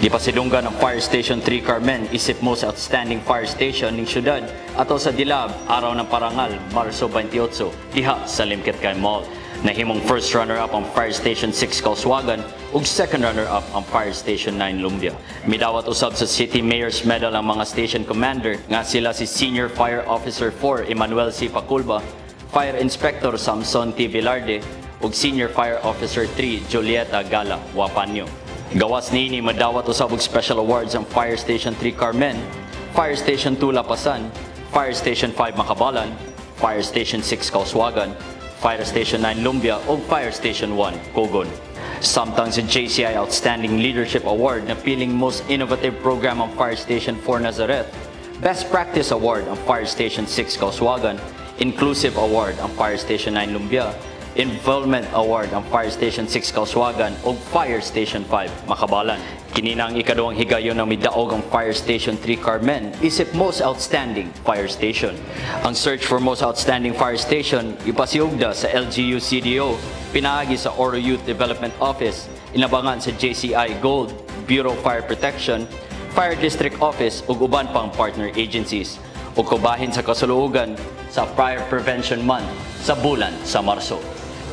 Gipasidunggan ang Fire Station 3 Carmen isip most outstanding fire station ning syudad ato sa Dilab araw ng Parangal Marso 28 diha sa Limkit Kay Mall. Nahimong first runner-up ang Fire Station 6 Kauswagan ug second runner-up ang Fire Station 9 Lumbia. Midawat usab sa City Mayor's Medal ang mga station commander nga sila si Senior Fire Officer 4 Emmanuel C. Paculba, Fire Inspector Samson T. Velarde ug Senior Fire Officer 3 Julieta Gala Wapanyo. Gawas niini madawat usab og special awards ang Fire Station 3 Carmen, Fire Station 2 Lapasan, Fire Station 5 Makabalan, Fire Station 6 Kauswagan, Fire Station 9 Lumbia o Fire Station 1 Cogon. Samtang sa JCI Outstanding Leadership Award na piling Most Innovative Program ang Fire Station 4 Nazareth, Best Practice Award ang Fire Station 6 Kauswagan, Inclusive Award ang Fire Station 9 Lumbia, Involvement Award ang Fire Station 6 Kauswagan o Fire Station 5 Makabalan. Kininang ikaduhang higayon ng midaog ang Fire Station 3 Carmen isip Most Outstanding Fire Station. Ang search for Most Outstanding Fire Station ipasiugda sa LGU CDO, pinaagi sa Oro Youth Development Office, inabangan sa JCI Gold, Bureau of Fire Protection, Fire District Office ug uban pang partner agencies ug kubahin sa kasuluogan sa Fire Prevention Month sa bulan sa Marso.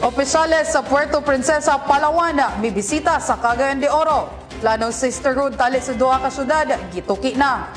Opisyales sa Puerto Princesa, Palawan mibisita sa Cagayan de Oro. Planong sisterhood tali sa duha ka syudad gituki na.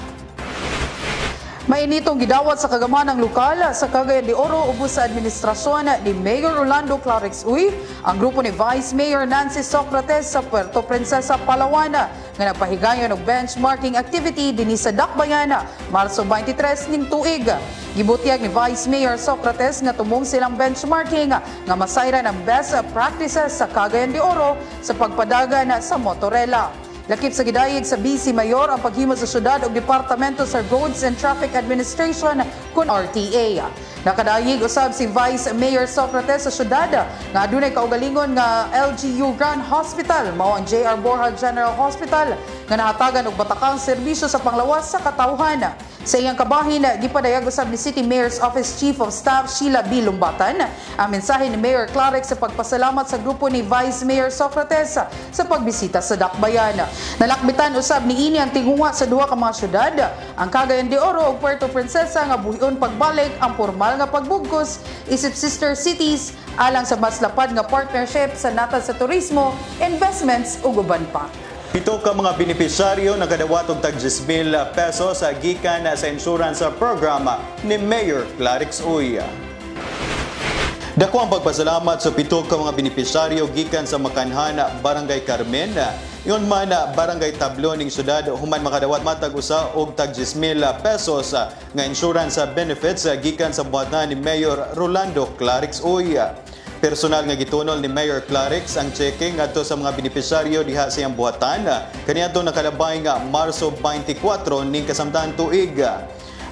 Mainitong gidawat sa kagamanang lokal sa Cagayan de Oro ubos sa administrasyon ni Mayor Rolando Clarix Uy ang grupo ni Vice Mayor Nancy Socrates sa Puerto Princesa, Palawan nga nagpahigayon og benchmarking activity dinhi sa Dakbayan Marso 23 ning tuig. Gibutiag ni Vice Mayor Socrates nga tumong silang benchmarking nga masayran ang best practices sa Cagayan de Oro sa pagpadagan sa motorela. Lakip sa gidayeg sa BC Mayor ang paghimo sa syudad ug Departamento sa Roads and Traffic Administration kun RTA. Nakadayeg usab si Vice Mayor Socrates sa syudad nga adunay kaugalingon nga LGU Grand Hospital mao ang JR Borja General Hospital nga nahatagan og batakang serbisyo sa panglawas sa katawhan. Sa iyang kabahin, gipadayag usab ni City Mayor's Office Chief of Staff Sheila B. Lumbatan ang mensahe ni Mayor Clarix sa pagpasalamat sa grupo ni Vice Mayor Socrates sa pagbisita sa Dakbayan. Nalakbitan usab ni ini ang tinghuwa sa duha ka mga syudad, ang Cagayan de Oro ug Puerto Princesa nga buhion pagbalik ang formal nga pagbugkos isip sister cities alang sa mas lapad nga partnership sa natad sa turismo, investments ug uban pa. Pito ka mga benepisyaryo nakadawat og tag 10,000 pesos sa gikan sa insurance programa ni Mayor Clarix Uy. Dako ang pagpasalamat sa pito ka mga benepisyaryo gikan sa Makanhan, Barangay Carmen, yon man Barangay Tablo ning syudad human makadawat matag usa og tag 10,000 pesos nga insurance benefits gikan sa buhatan ni Mayor Rolando Clarix Uy. Personal nga gitunol ni Mayor Clarix ang checking ngadto sa mga benepisyaryo diha sa iyang buhatan kaniadto nakalabay nga Marso 24 ning kasamtaang tuig.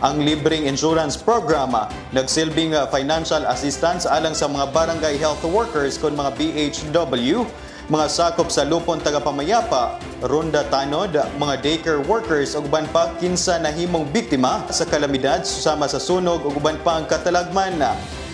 ang libreng insurance programa, nagsilbing financial assistance alang sa mga barangay health workers kon mga BHW, mga sakop sa lupon tagapamayapa, ronda tanod, mga daycare workers ug uban pa kinsa nahimong biktima sa kalamidad susama sa sunog ug uban pa ang katalagman.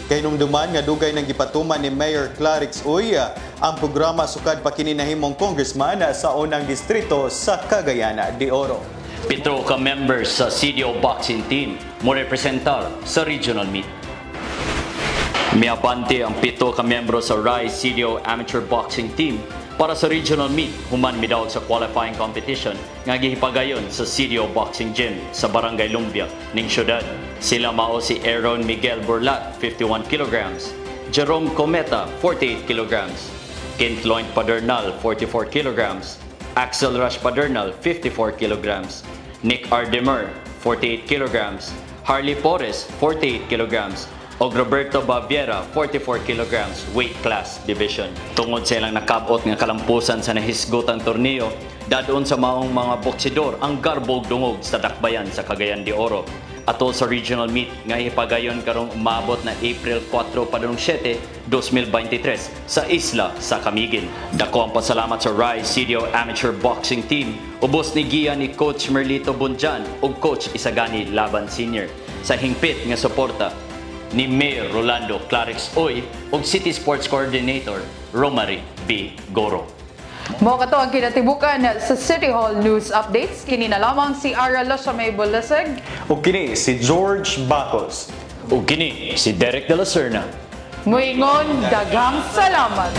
Kahinumduman nga dugay ng gipatuman ni Mayor Clarix Uy ang programa sukad pa kini nahimong congressman sa unang distrito sa Cagayan de Oro. 7 ka members sa CDO boxing team mo representar sa regional meet. Miabante ang 7 ka membro sa Rise CDO Amateur Boxing Team para sa regional meet human midawat sa qualifying competition nga gihipagayon sa CDO Boxing Gym sa Barangay Lumbia ning syudad. Sila mao si Aaron Miguel Burlat 51 kilograms, Jerome Cometa 48 kilograms, Kent Lloyd Padernal 44 kilograms, Axel Rush Padernal 54 kilograms, Nick Ardemer 48 kilograms, Harley Porres 48 kilograms, o Roberto Baviera 44 kilograms weight class division. Tungod sa ilang nakabot nga kalampusan sa nahisgotang torneo, dadon sa maong mga boksidor ang garbog dungog sa dakbayan sa Cagayan de Oro. Ato sa regional meet nga ipagayon karong umabot na April 4 padung 7, 2023 sa isla sa Camiguin. Dako ang pasalamat sa Rise CDO Amateur Boxing Team, ubos ni giya ni Coach Merlito Bunjan ug Coach Isagani Laban Sr. sa hingpit nga suporta ni Mayor Rolando Clarix Uy ug City Sports Coordinator Romary B. Goro. Mo kato ang kinatibukan sa City Hall News Updates. Kini na lamang si Ara Losamay Bulasag. Ug kini si George Bacos. Ug kini si Derek De La Serna. Muingon, daghang salamat.